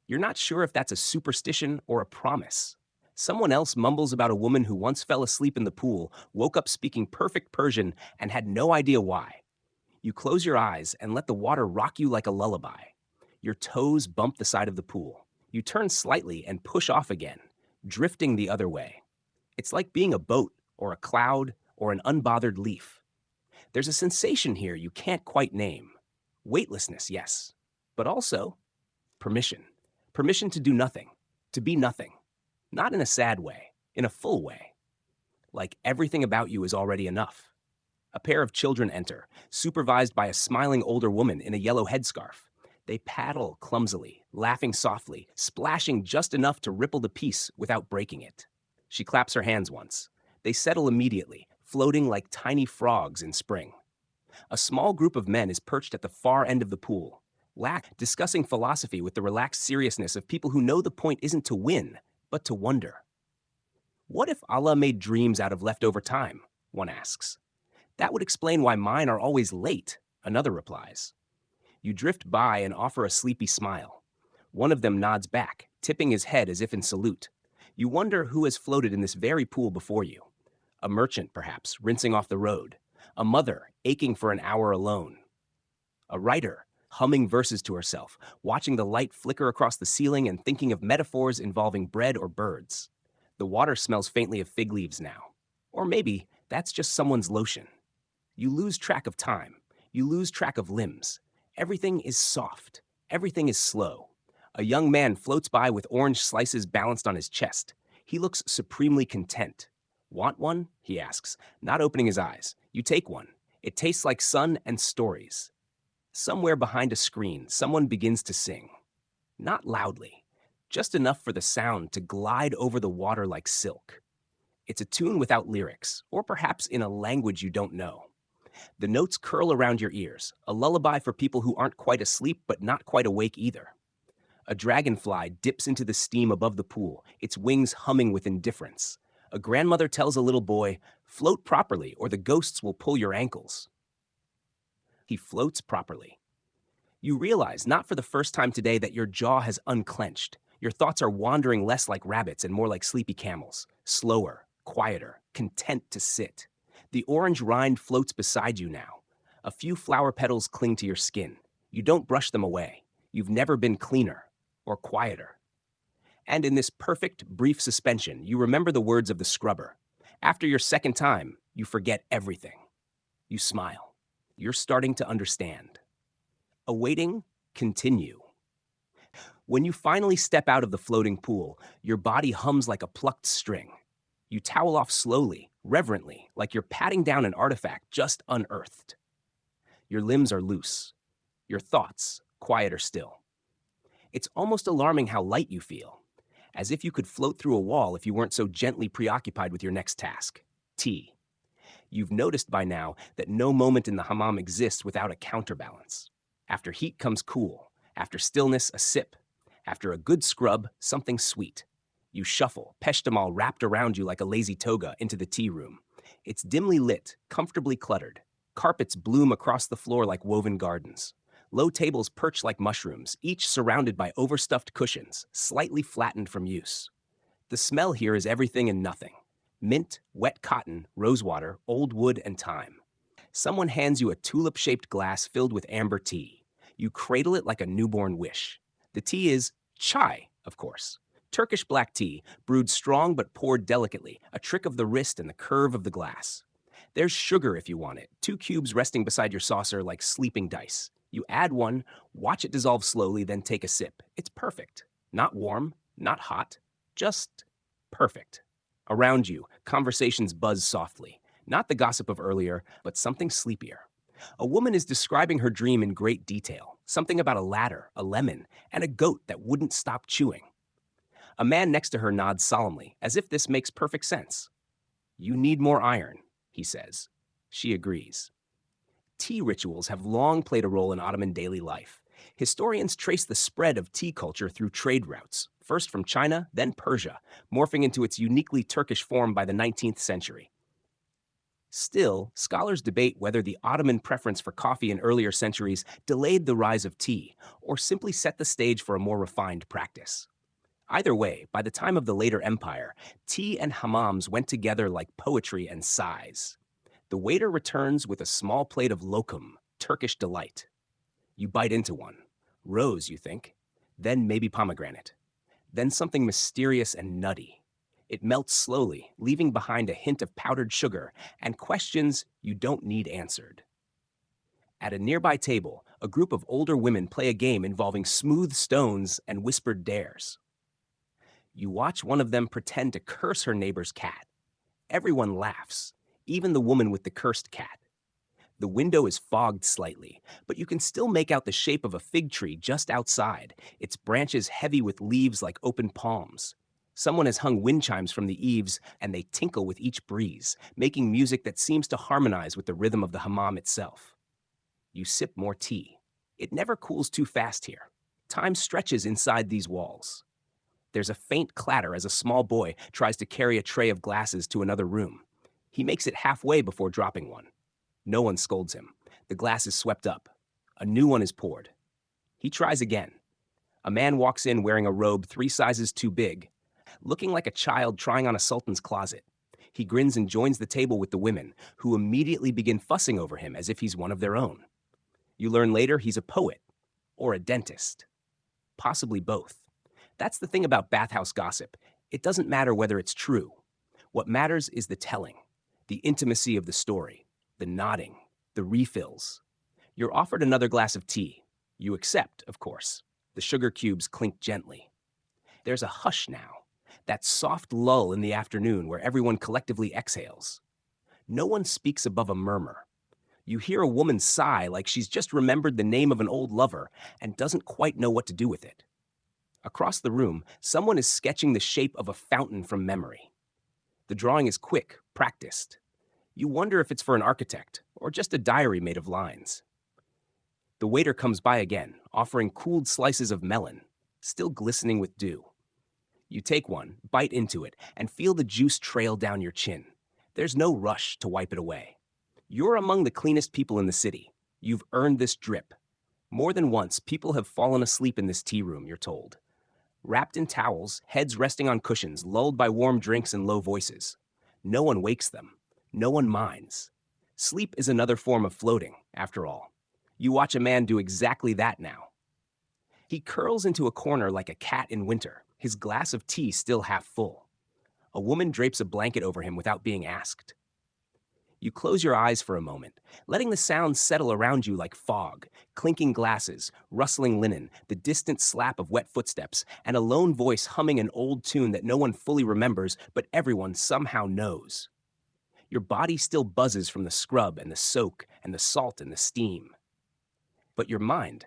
You're not sure if that's a superstition or a promise. Someone else mumbles about a woman who once fell asleep in the pool, woke up speaking perfect Persian, and had no idea why. You close your eyes and let the water rock you like a lullaby. Your toes bump the side of the pool. You turn slightly and push off again, drifting the other way. It's like being a boat or a cloud or an unbothered leaf. There's a sensation here you can't quite name. Weightlessness, yes, but also permission. Permission to do nothing, to be nothing. Not in a sad way, in a full way. Like everything about you is already enough. A pair of children enter, supervised by a smiling older woman in a yellow headscarf. They paddle clumsily, laughing softly, splashing just enough to ripple the piece without breaking it. She claps her hands once. They settle immediately, floating like tiny frogs in spring. A small group of men is perched at the far end of the pool, discussing philosophy with the relaxed seriousness of people who know the point isn't to win, but to wonder. What if Allah made dreams out of leftover time? One asks. That would explain why mine are always late, another replies. You drift by and offer a sleepy smile. One of them nods back, tipping his head as if in salute. You wonder who has floated in this very pool before you. A merchant, perhaps, rinsing off the road. A mother, aching for an hour alone. A writer, humming verses to herself, watching the light flicker across the ceiling and thinking of metaphors involving bread or birds. The water smells faintly of fig leaves now. Or maybe that's just someone's lotion. You lose track of time. You lose track of limbs. Everything is soft. Everything is slow. A young man floats by with orange slices balanced on his chest. He looks supremely content. Want one? He asks, not opening his eyes. You take one. It tastes like sun and stories. Somewhere behind a screen, someone begins to sing. Not loudly, just enough for the sound to glide over the water like silk. It's a tune without lyrics, or perhaps in a language you don't know. The notes curl around your ears, a lullaby for people who aren't quite asleep but not quite awake either. A dragonfly dips into the steam above the pool, its wings humming with indifference. A grandmother tells a little boy, "Float properly or the ghosts will pull your ankles." He floats properly. You realize, not for the first time today, that your jaw has unclenched. Your thoughts are wandering less like rabbits and more like sleepy camels. Slower, quieter, content to sit. The orange rind floats beside you now. A few flower petals cling to your skin. You don't brush them away. You've never been cleaner or quieter. And in this perfect, brief suspension, you remember the words of the scrubber. After your second time, you forget everything. You smile. You're starting to understand. Awaiting, continue. When you finally step out of the floating pool, your body hums like a plucked string. You towel off slowly, reverently, like you're patting down an artifact just unearthed. Your limbs are loose. Your thoughts, quieter still. It's almost alarming how light you feel, as if you could float through a wall if you weren't so gently preoccupied with your next task, tea. You've noticed by now that no moment in the hammam exists without a counterbalance. After heat comes cool. After stillness, a sip. After a good scrub, something sweet. You shuffle, peshtamal wrapped around you like a lazy toga, into the tea room. It's dimly lit, comfortably cluttered. Carpets bloom across the floor like woven gardens. Low tables perch like mushrooms, each surrounded by overstuffed cushions, slightly flattened from use. The smell here is everything and nothing. Mint, wet cotton, rosewater, old wood, and thyme. Someone hands you a tulip-shaped glass filled with amber tea. You cradle it like a newborn wish. The tea is chai, of course. Turkish black tea, brewed strong but poured delicately, a trick of the wrist and the curve of the glass. There's sugar if you want it, 2 cubes resting beside your saucer like sleeping dice. You add one, watch it dissolve slowly, then take a sip. It's perfect. Not warm, not hot, just perfect. Around you, conversations buzz softly. Not the gossip of earlier, but something sleepier. A woman is describing her dream in great detail. Something about a ladder, a lemon, and a goat that wouldn't stop chewing. A man next to her nods solemnly, as if this makes perfect sense. "You need more iron," he says. She agrees. Tea rituals have long played a role in Ottoman daily life. Historians trace the spread of tea culture through trade routes, first from China, then Persia, morphing into its uniquely Turkish form by the 19th century. Still, scholars debate whether the Ottoman preference for coffee in earlier centuries delayed the rise of tea, or simply set the stage for a more refined practice. Either way, by the time of the later empire, tea and hammams went together like poetry and sighs. The waiter returns with a small plate of lokum, Turkish delight. You bite into one. Rose, you think. Then maybe pomegranate. Then something mysterious and nutty. It melts slowly, leaving behind a hint of powdered sugar and questions you don't need answered. At a nearby table, a group of older women play a game involving smooth stones and whispered dares. You watch one of them pretend to curse her neighbor's cat. Everyone laughs, even the woman with the cursed cat. The window is fogged slightly, but you can still make out the shape of a fig tree just outside, its branches heavy with leaves like open palms. Someone has hung wind chimes from the eaves, and they tinkle with each breeze, making music that seems to harmonize with the rhythm of the hammam itself. You sip more tea. It never cools too fast here. Time stretches inside these walls. There's a faint clatter as a small boy tries to carry a tray of glasses to another room. He makes it halfway before dropping one. No one scolds him. The glass is swept up. A new one is poured. He tries again. A man walks in wearing a robe 3 sizes too big, looking like a child trying on a sultan's closet. He grins and joins the table with the women, who immediately begin fussing over him as if he's one of their own. You learn later he's a poet, or a dentist. Possibly both. That's the thing about bathhouse gossip. It doesn't matter whether it's true. What matters is the telling, the intimacy of the story, the nodding, the refills. You're offered another glass of tea. You accept, of course. The sugar cubes clink gently. There's a hush now, that soft lull in the afternoon where everyone collectively exhales. No one speaks above a murmur. You hear a woman sigh like she's just remembered the name of an old lover and doesn't quite know what to do with it. Across the room, someone is sketching the shape of a fountain from memory. The drawing is quick, practiced. You wonder if it's for an architect or just a diary made of lines. The waiter comes by again, offering cooled slices of melon, still glistening with dew. You take one, bite into it, and feel the juice trail down your chin. There's no rush to wipe it away. You're among the cleanest people in the city. You've earned this drip. More than once, people have fallen asleep in this tea room, you're told. Wrapped in towels, heads resting on cushions, lulled by warm drinks and low voices. No one wakes them. No one minds. Sleep is another form of floating, after all. You watch a man do exactly that now. He curls into a corner like a cat in winter, his glass of tea still half full. A woman drapes a blanket over him without being asked. You close your eyes for a moment, letting the sounds settle around you like fog, clinking glasses, rustling linen, the distant slap of wet footsteps, and a lone voice humming an old tune that no one fully remembers, but everyone somehow knows. Your body still buzzes from the scrub and the soak and the salt and the steam. But your mind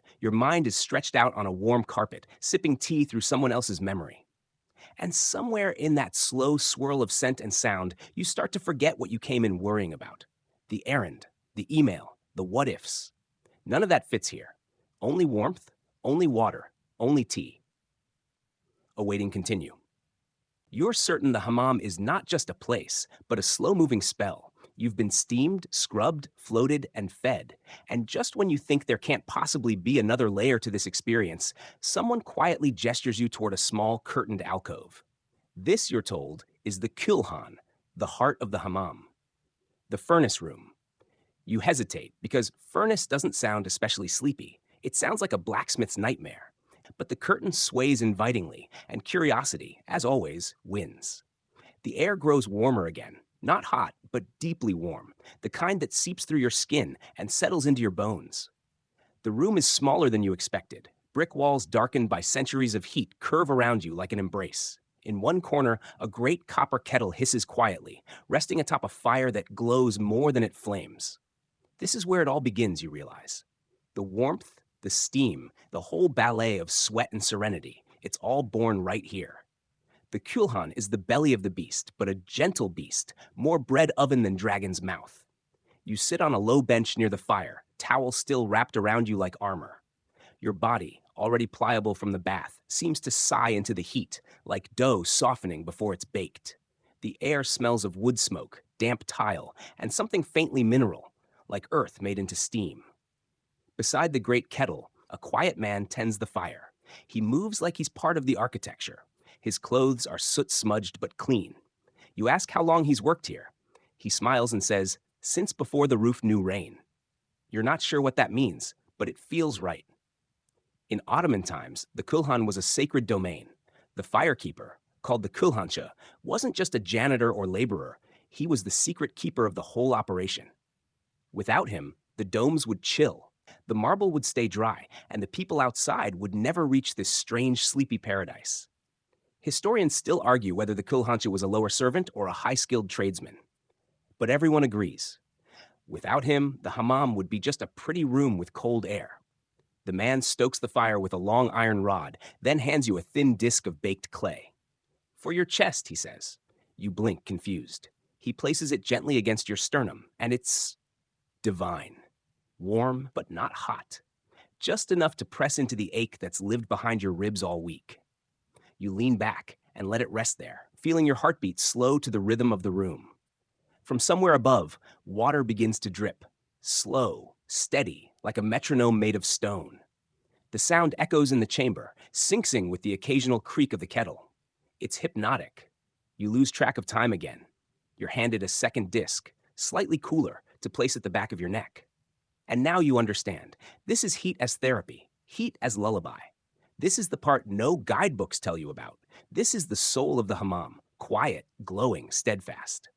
is stretched out on a warm carpet, sipping tea through someone else's memory. And somewhere in that slow swirl of scent and sound, you start to forget what you came in worrying about. The errand, the email, the what-ifs. None of that fits here. Only warmth, only water, only tea. Awaiting continue. You're certain the hammam is not just a place, but a slow-moving spell. You've been steamed, scrubbed, floated, and fed. And just when you think there can't possibly be another layer to this experience, someone quietly gestures you toward a small, curtained alcove. This, you're told, is the kulhan, the heart of the hammam. The furnace room. You hesitate, because furnace doesn't sound especially sleepy. It sounds like a blacksmith's nightmare. But the curtain sways invitingly, and curiosity, as always, wins. The air grows warmer again. Not hot, but deeply warm, the kind that seeps through your skin and settles into your bones. The room is smaller than you expected. Brick walls darkened by centuries of heat curve around you like an embrace. In one corner, a great copper kettle hisses quietly, resting atop a fire that glows more than it flames. This is where it all begins, you realize. The warmth, the steam, the whole ballet of sweat and serenity, it's all born right here. The kulhan is the belly of the beast, but a gentle beast, more bread oven than dragon's mouth. You sit on a low bench near the fire, towel still wrapped around you like armor. Your body, already pliable from the bath, seems to sigh into the heat, like dough softening before it's baked. The air smells of wood smoke, damp tile, and something faintly mineral, like earth made into steam. Beside the great kettle, a quiet man tends the fire. He moves like he's part of the architecture. His clothes are soot-smudged but clean. You ask how long he's worked here. He smiles and says, "Since before the roof knew rain." You're not sure what that means, but it feels right. In Ottoman times, the kulhan was a sacred domain. The firekeeper, called the kulhancha, wasn't just a janitor or laborer. He was the secret keeper of the whole operation. Without him, the domes would chill. The marble would stay dry, and the people outside would never reach this strange, sleepy paradise. Historians still argue whether the kulhancha was a lower servant or a high-skilled tradesman. But everyone agrees. Without him, the hammam would be just a pretty room with cold air. The man stokes the fire with a long iron rod, then hands you a thin disc of baked clay. "For your chest," he says. You blink, confused. He places it gently against your sternum, and it's divine. Warm, but not hot. Just enough to press into the ache that's lived behind your ribs all week. You lean back and let it rest there, feeling your heartbeat slow to the rhythm of the room. From somewhere above, water begins to drip, slow, steady, like a metronome made of stone. The sound echoes in the chamber, syncing with the occasional creak of the kettle. It's hypnotic. You lose track of time again. You're handed a second disc, slightly cooler, to place at the back of your neck. And now you understand. This is heat as therapy, heat as lullaby. This is the part no guidebooks tell you about. This is the soul of the hammam, quiet, glowing, steadfast.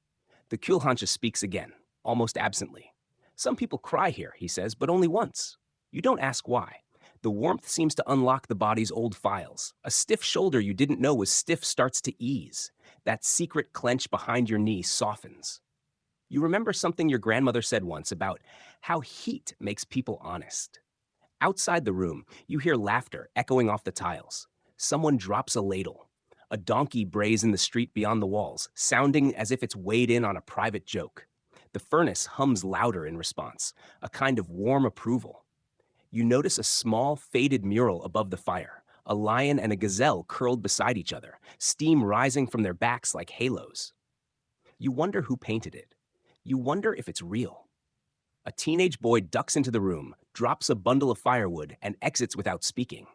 The kulhancha speaks again, almost absently. Some people cry here, he says, but only once. You don't ask why. The warmth seems to unlock the body's old files. A stiff shoulder you didn't know was stiff starts to ease. That secret clench behind your knee softens. You remember something your grandmother said once about how heat makes people honest. Outside the room, you hear laughter echoing off the tiles. Someone drops a ladle. A donkey brays in the street beyond the walls, sounding as if it's weighed in on a private joke. The furnace hums louder in response, a kind of warm approval. You notice a small, faded mural above the fire, a lion and a gazelle curled beside each other, steam rising from their backs like halos. You wonder who painted it. You wonder if it's real. A teenage boy ducks into the room, drops a bundle of firewood, and exits without speaking.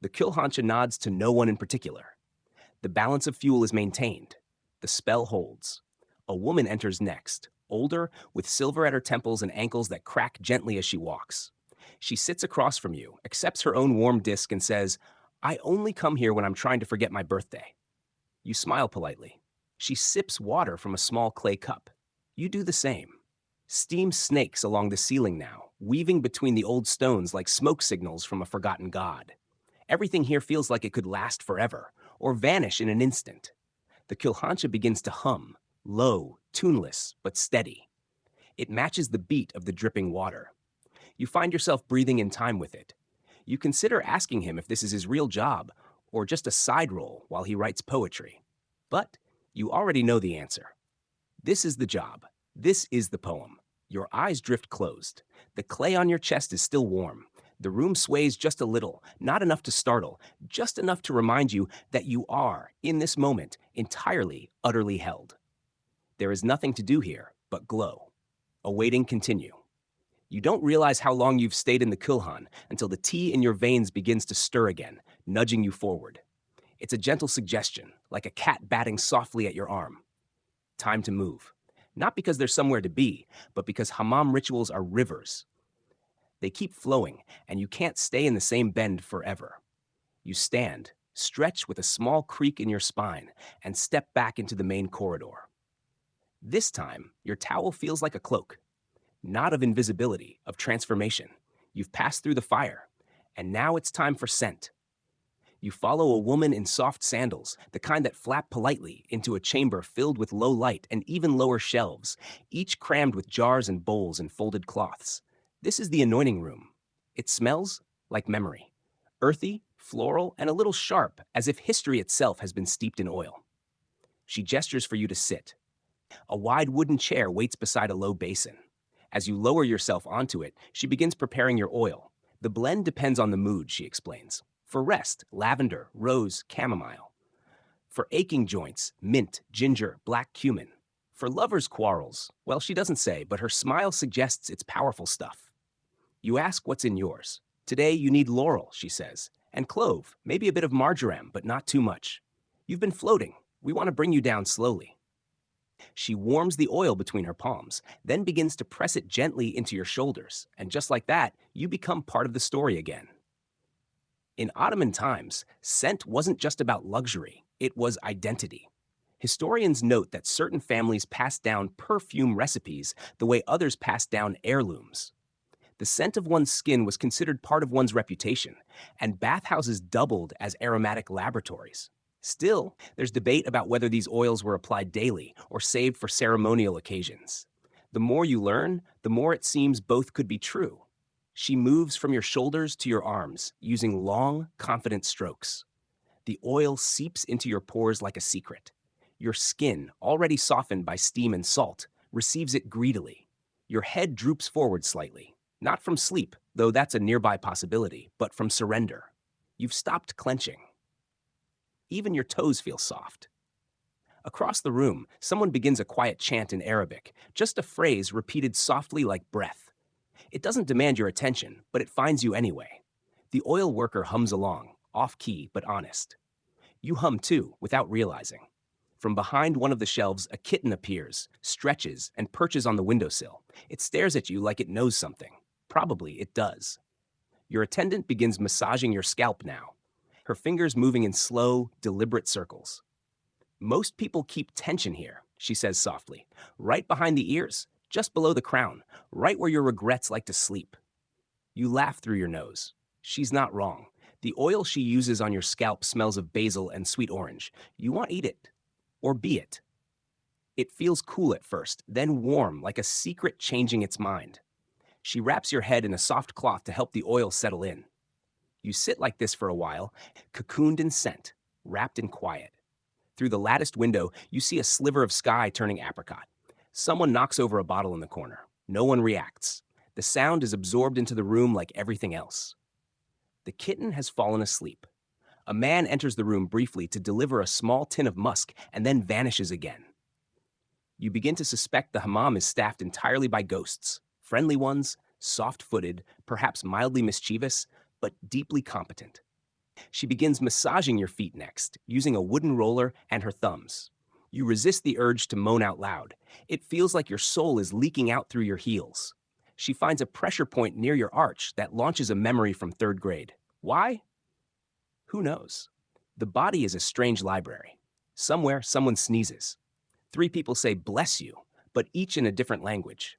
The Kilhancha nods to no one in particular. The balance of fuel is maintained. The spell holds. A woman enters next, older, with silver at her temples and ankles that crack gently as she walks. She sits across from you, accepts her own warm disc, and says, "I only come here when I'm trying to forget my birthday." You smile politely. She sips water from a small clay cup. You do the same. Steam snakes along the ceiling now, weaving between the old stones like smoke signals from a forgotten god. Everything here feels like it could last forever, or vanish in an instant. The Kilhancha begins to hum, low, tuneless, but steady. It matches the beat of the dripping water. You find yourself breathing in time with it. You consider asking him if this is his real job, or just a side role while he writes poetry. But you already know the answer. This is the job. This is the poem. Your eyes drift closed. The clay on your chest is still warm. The room sways just a little, not enough to startle, just enough to remind you that you are, in this moment, entirely, utterly held. There is nothing to do here but glow. Awaiting continue. You don't realize how long you've stayed in the Kulhan until the tea in your veins begins to stir again, nudging you forward. It's a gentle suggestion, like a cat batting softly at your arm. Time to move. Not because there's somewhere to be, but because hammam rituals are rivers. They keep flowing, and you can't stay in the same bend forever. You stand, stretch with a small creak in your spine, and step back into the main corridor. This time, your towel feels like a cloak. Not of invisibility, of transformation. You've passed through the fire, and now it's time for scent. You follow a woman in soft sandals, the kind that flap politely, into a chamber filled with low light and even lower shelves, each crammed with jars and bowls and folded cloths. This is the anointing room. It smells like memory. Earthy, floral, and a little sharp, as if history itself has been steeped in oil. She gestures for you to sit. A wide wooden chair waits beside a low basin. As you lower yourself onto it, she begins preparing your oil. The blend depends on the mood, she explains. For rest, lavender, rose, chamomile. For aching joints, mint, ginger, black cumin. For lovers' quarrels, well, she doesn't say, but her smile suggests it's powerful stuff. You ask what's in yours. Today you need laurel, she says, and clove, maybe a bit of marjoram, but not too much. You've been floating. We want to bring you down slowly. She warms the oil between her palms, then begins to press it gently into your shoulders, and just like that, you become part of the story again. In Ottoman times, scent wasn't just about luxury, it was identity. Historians note that certain families passed down perfume recipes the way others passed down heirlooms. The scent of one's skin was considered part of one's reputation, and bathhouses doubled as aromatic laboratories. Still, there's debate about whether these oils were applied daily or saved for ceremonial occasions. The more you learn, the more it seems both could be true. She moves from your shoulders to your arms, using long, confident strokes. The oil seeps into your pores like a secret. Your skin, already softened by steam and salt, receives it greedily. Your head droops forward slightly, not from sleep, though that's a nearby possibility, but from surrender. You've stopped clenching. Even your toes feel soft. Across the room, someone begins a quiet chant in Arabic, just a phrase repeated softly like breath. It doesn't demand your attention, but it finds you anyway. The oil worker hums along, off-key but honest. You hum too, without realizing. From behind one of the shelves, a kitten appears, stretches, and perches on the windowsill. It stares at you like it knows something. Probably it does. Your attendant begins massaging your scalp now, her fingers moving in slow, deliberate circles. Most people keep tension here, she says softly, right behind the ears, just below the crown, right where your regrets like to sleep. You laugh through your nose. She's not wrong. The oil she uses on your scalp smells of basil and sweet orange. You want to eat it. Or be it. It feels cool at first, then warm, like a secret changing its mind. She wraps your head in a soft cloth to help the oil settle in. You sit like this for a while, cocooned in scent, wrapped in quiet. Through the latticed window, you see a sliver of sky turning apricot. Someone knocks over a bottle in the corner. No one reacts. The sound is absorbed into the room like everything else. The kitten has fallen asleep. A man enters the room briefly to deliver a small tin of musk and then vanishes again. You begin to suspect the hammam is staffed entirely by ghosts, friendly ones, soft-footed, perhaps mildly mischievous, but deeply competent. She begins massaging your feet next, using a wooden roller and her thumbs. You resist the urge to moan out loud. It feels like your soul is leaking out through your heels. She finds a pressure point near your arch that launches a memory from third grade. Why? Who knows? The body is a strange library. Somewhere, someone sneezes. 3 people say bless you, but each in a different language.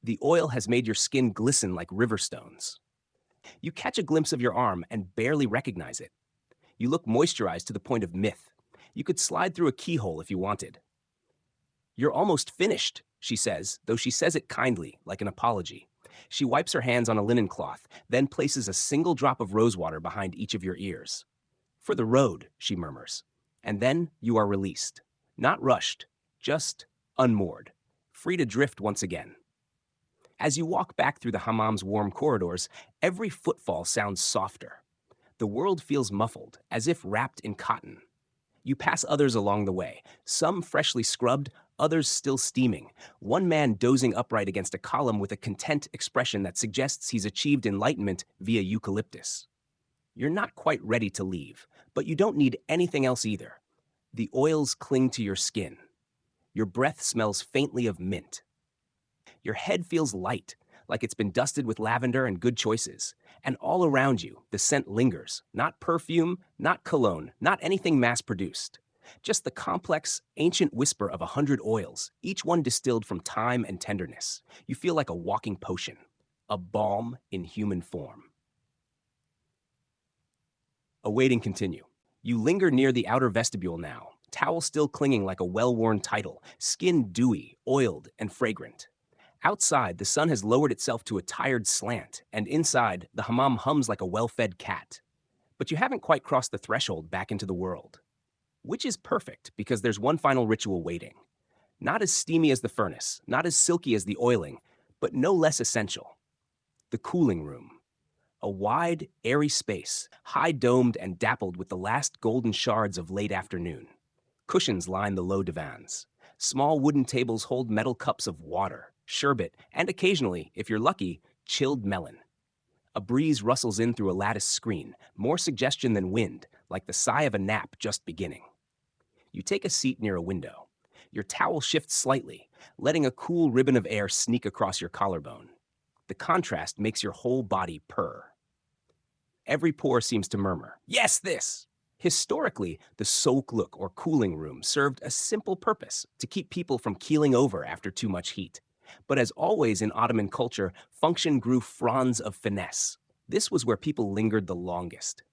The oil has made your skin glisten like river stones. You catch a glimpse of your arm and barely recognize it. You look moisturized to the point of myth. You could slide through a keyhole if you wanted. You're almost finished, she says, though she says it kindly, like an apology. She wipes her hands on a linen cloth, then places a single drop of rosewater behind each of your ears. For the road, she murmurs. And then you are released. Not rushed, just unmoored, free to drift once again. As you walk back through the hammam's warm corridors, every footfall sounds softer. The world feels muffled, as if wrapped in cotton. You pass others along the way, some freshly scrubbed, others still steaming, one man dozing upright against a column with a content expression that suggests he's achieved enlightenment via eucalyptus. You're not quite ready to leave, but you don't need anything else either. The oils cling to your skin. Your breath smells faintly of mint. Your head feels light, like it's been dusted with lavender and good choices. And all around you, the scent lingers. Not perfume, not cologne, not anything mass-produced. Just the complex, ancient whisper of 100 oils, each one distilled from time and tenderness. You feel like a walking potion, a balm in human form. Awaiting continue. You linger near the outer vestibule now, towel still clinging like a well-worn title, skin dewy, oiled, and fragrant. Outside, the sun has lowered itself to a tired slant, and inside, the hammam hums like a well-fed cat. But you haven't quite crossed the threshold back into the world. Which is perfect, because there's one final ritual waiting. Not as steamy as the furnace, not as silky as the oiling, but no less essential. The cooling room. A wide, airy space, high-domed and dappled with the last golden shards of late afternoon. Cushions line the low divans. Small wooden tables hold metal cups of water, sherbet, and occasionally, if you're lucky, chilled melon. A breeze rustles in through a lattice screen, more suggestion than wind, like the sigh of a nap just beginning. You take a seat near a window. Your towel shifts slightly, letting a cool ribbon of air sneak across your collarbone. The contrast makes your whole body purr. Every pore seems to murmur, yes, this! Historically, the soğukluk or cooling room served a simple purpose, to keep people from keeling over after too much heat. But as always in Ottoman culture, function grew fronds of finesse. This was where people lingered the longest.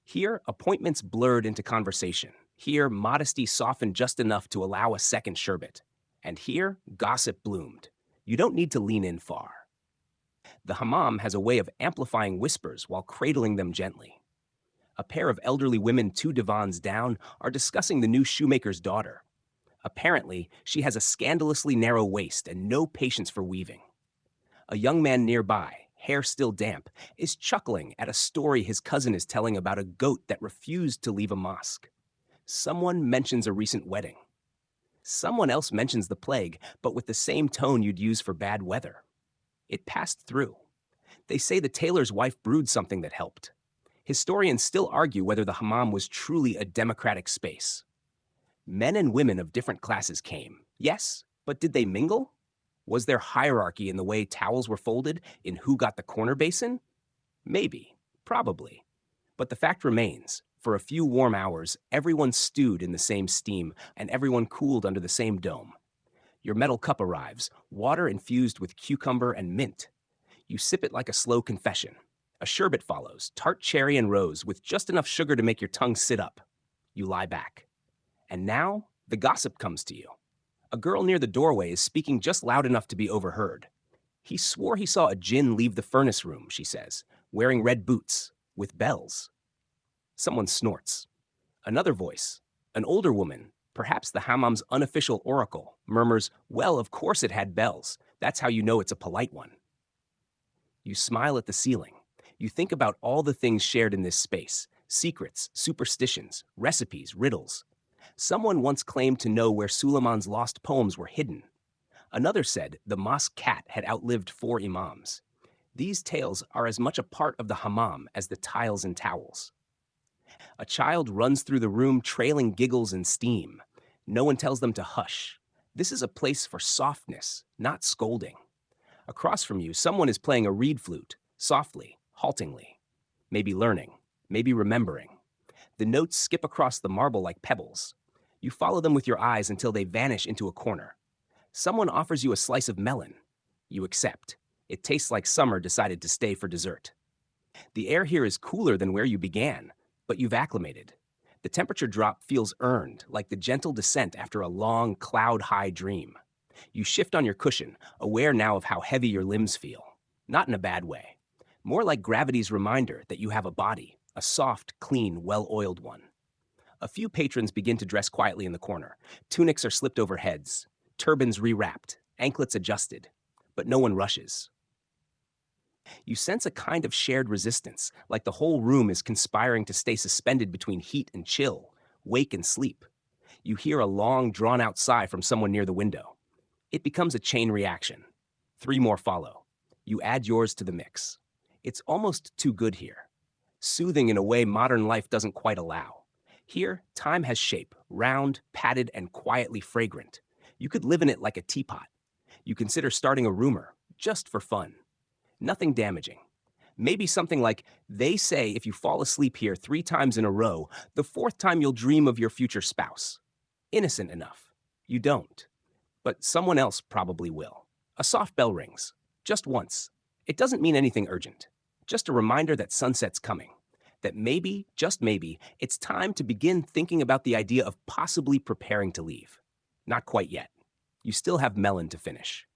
Here, appointments blurred into conversation. Here, modesty softened just enough to allow a second sherbet. And here, gossip bloomed. You don't need to lean in far. The hammam has a way of amplifying whispers while cradling them gently. A pair of elderly women 2 divans down are discussing the new shoemaker's daughter. Apparently, she has a scandalously narrow waist and no patience for weaving. A young man nearby, hair still damp, is chuckling at a story his cousin is telling about a goat that refused to leave a mosque. Someone mentions a recent wedding. Someone else mentions the plague, but with the same tone you'd use for bad weather. It passed through. They say the tailor's wife brewed something that helped. Historians still argue whether the hammam was truly a democratic space. Men and women of different classes came, yes, but did they mingle? Was there hierarchy in the way towels were folded, in who got the corner basin? Maybe, probably. But the fact remains, for a few warm hours, everyone stewed in the same steam, and everyone cooled under the same dome. Your metal cup arrives, water infused with cucumber and mint. You sip it like a slow confession. A sherbet follows, tart cherry and rose, with just enough sugar to make your tongue sit up. You lie back. And now, the gossip comes to you. A girl near the doorway is speaking just loud enough to be overheard. He swore he saw a djinn leave the furnace room, she says, wearing red boots, with bells. Someone snorts. Another voice, an older woman, perhaps the hammam's unofficial oracle, murmurs, "Well, of course it had bells. That's how you know it's a polite one." You smile at the ceiling. You think about all the things shared in this space: secrets, superstitions, recipes, riddles. Someone once claimed to know where Suleiman's lost poems were hidden. Another said the mosque cat had outlived 4 imams. These tales are as much a part of the hammam as the tiles and towels. A child runs through the room trailing giggles and steam. No one tells them to hush. This is a place for softness, not scolding. Across from you, someone is playing a reed flute, softly, haltingly. Maybe learning, maybe remembering. The notes skip across the marble like pebbles. You follow them with your eyes until they vanish into a corner. Someone offers you a slice of melon. You accept. It tastes like summer decided to stay for dessert. The air here is cooler than where you began, but you've acclimated. The temperature drop feels earned, like the gentle descent after a long, cloud-high dream. You shift on your cushion, aware now of how heavy your limbs feel. Not in a bad way. More like gravity's reminder that you have a body, a soft, clean, well-oiled one. A few patrons begin to dress quietly in the corner. Tunics are slipped over heads, turbans rewrapped, anklets adjusted, but no one rushes. You sense a kind of shared resistance, like the whole room is conspiring to stay suspended between heat and chill, wake and sleep. You hear a long, drawn-out sigh from someone near the window. It becomes a chain reaction. 3 more follow. You add yours to the mix. It's almost too good here. Soothing in a way modern life doesn't quite allow. Here, time has shape, round, padded, and quietly fragrant. You could live in it like a teapot. You consider starting a rumor, just for fun. Nothing damaging. Maybe something like, they say if you fall asleep here 3 times in a row, the 4th time you'll dream of your future spouse. Innocent enough. You don't. But someone else probably will. A soft bell rings. Just once. It doesn't mean anything urgent. Just a reminder that sunset's coming. That maybe, just maybe, it's time to begin thinking about the idea of possibly preparing to leave. Not quite yet. You still have melon to finish.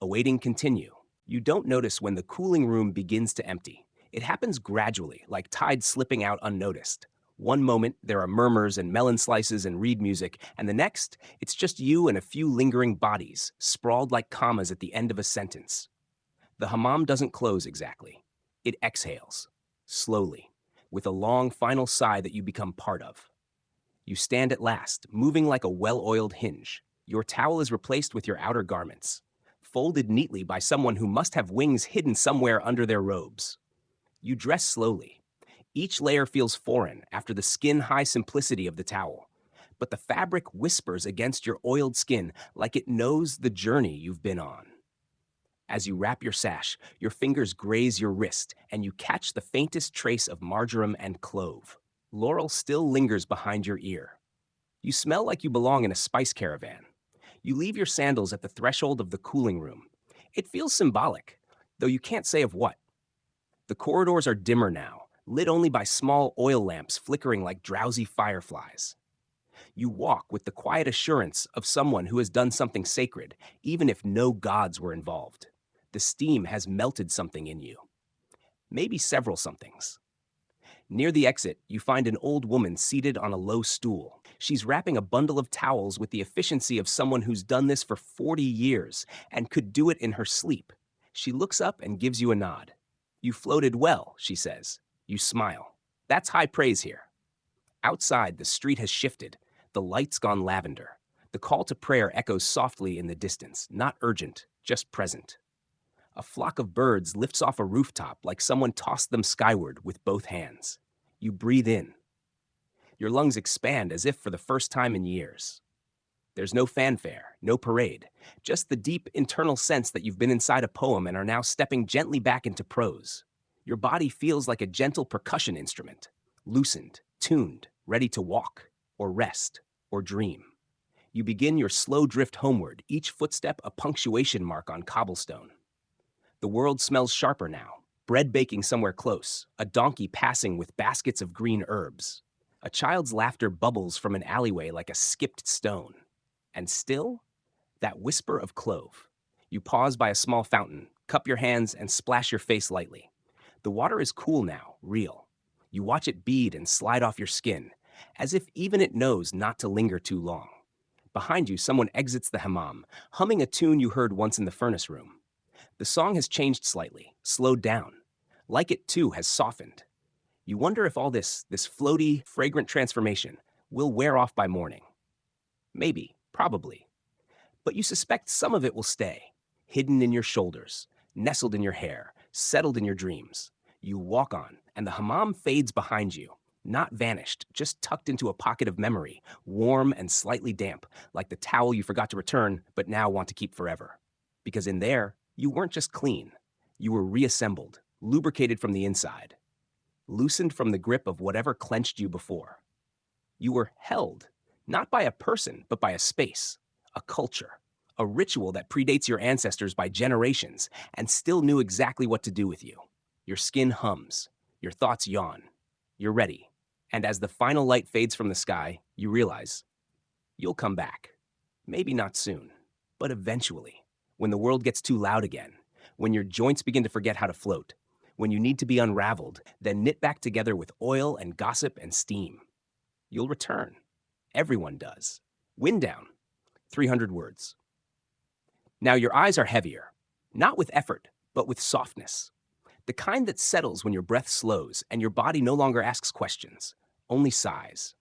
Awaiting continue. You don't notice when the cooling room begins to empty. It happens gradually, like tide slipping out unnoticed. One moment, there are murmurs and melon slices and reed music, and the next, it's just you and a few lingering bodies, sprawled like commas at the end of a sentence. The hammam doesn't close exactly. It exhales, slowly, with a long final sigh that you become part of. You stand at last, moving like a well-oiled hinge. Your towel is replaced with your outer garments, folded neatly by someone who must have wings hidden somewhere under their robes. You dress slowly. Each layer feels foreign after the skin-high simplicity of the towel, but the fabric whispers against your oiled skin like it knows the journey you've been on. As you wrap your sash, your fingers graze your wrist, and you catch the faintest trace of marjoram and clove. Laurel still lingers behind your ear. You smell like you belong in a spice caravan. You leave your sandals at the threshold of the cooling room. It feels symbolic, though you can't say of what. The corridors are dimmer now, lit only by small oil lamps flickering like drowsy fireflies. You walk with the quiet assurance of someone who has done something sacred, even if no gods were involved. The steam has melted something in you. Maybe several somethings. Near the exit, you find an old woman seated on a low stool. She's wrapping a bundle of towels with the efficiency of someone who's done this for 40 years and could do it in her sleep. She looks up and gives you a nod. "You floated well," she says. You smile. That's high praise here. Outside, the street has shifted. The light's gone lavender. The call to prayer echoes softly in the distance, not urgent, just present. A flock of birds lifts off a rooftop like someone tossed them skyward with both hands. You breathe in. Your lungs expand as if for the first time in years. There's no fanfare, no parade, just the deep internal sense that you've been inside a poem and are now stepping gently back into prose. Your body feels like a gentle percussion instrument, loosened, tuned, ready to walk, or rest, or dream. You begin your slow drift homeward, each footstep a punctuation mark on cobblestone. The world smells sharper now. Bread baking somewhere close, a donkey passing with baskets of green herbs. A child's laughter bubbles from an alleyway like a skipped stone. And still, that whisper of clove. You pause by a small fountain, cup your hands, and splash your face lightly. The water is cool now, real. You watch it bead and slide off your skin, as if even it knows not to linger too long. Behind you, someone exits the hammam, humming a tune you heard once in the furnace room. The song has changed slightly, slowed down. Like it too has softened. You wonder if all this floaty, fragrant transformation will wear off by morning. Maybe, probably. But you suspect some of it will stay, hidden in your shoulders, nestled in your hair, settled in your dreams. You walk on, and the hammam fades behind you, not vanished, just tucked into a pocket of memory, warm and slightly damp, like the towel you forgot to return but now want to keep forever. Because in there, you weren't just clean. You were reassembled, lubricated from the inside, loosened from the grip of whatever clenched you before. You were held, not by a person, but by a space, a culture, a ritual that predates your ancestors by generations and still knew exactly what to do with you. Your skin hums, your thoughts yawn. You're ready. And as the final light fades from the sky, you realize you'll come back. Maybe not soon, but eventually, when the world gets too loud again, when your joints begin to forget how to float, when you need to be unraveled, then knit back together with oil and gossip and steam. You'll return. Everyone does. Wind down. 300 words. Now your eyes are heavier, not with effort, but with softness. The kind that settles when your breath slows and your body no longer asks questions, only sighs.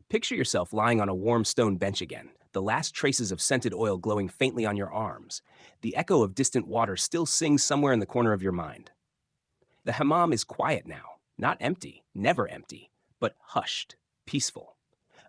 Picture yourself lying on a warm stone bench again, the last traces of scented oil glowing faintly on your arms. The echo of distant water still sings somewhere in the corner of your mind. The hammam is quiet now, not empty, never empty, but hushed, peaceful.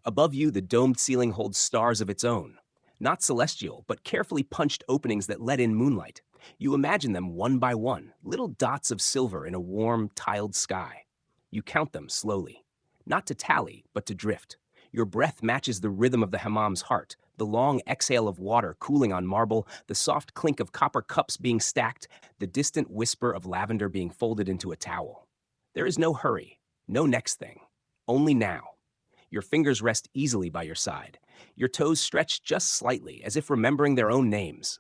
Above you, the domed ceiling holds stars of its own. Not celestial, but carefully punched openings that let in moonlight. You imagine them one by one, little dots of silver in a warm, tiled sky. You count them slowly. Not to tally, but to drift. Your breath matches the rhythm of the hammam's heart, the long exhale of water cooling on marble, the soft clink of copper cups being stacked, the distant whisper of lavender being folded into a towel. There is no hurry, no next thing, only now. Your fingers rest easily by your side. Your toes stretch just slightly, as if remembering their own names.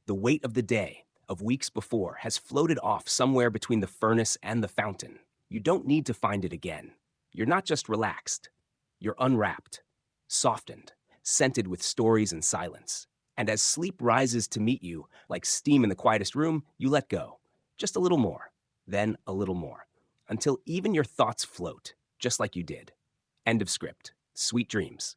The weight of the day, of weeks before, has floated off somewhere between the furnace and the fountain. You don't need to find it again. You're not just relaxed. You're unwrapped, softened, scented with stories and silence. And as sleep rises to meet you, like steam in the quietest room, you let go. Just a little more, then a little more, until even your thoughts float, just like you did. End of script. Sweet dreams.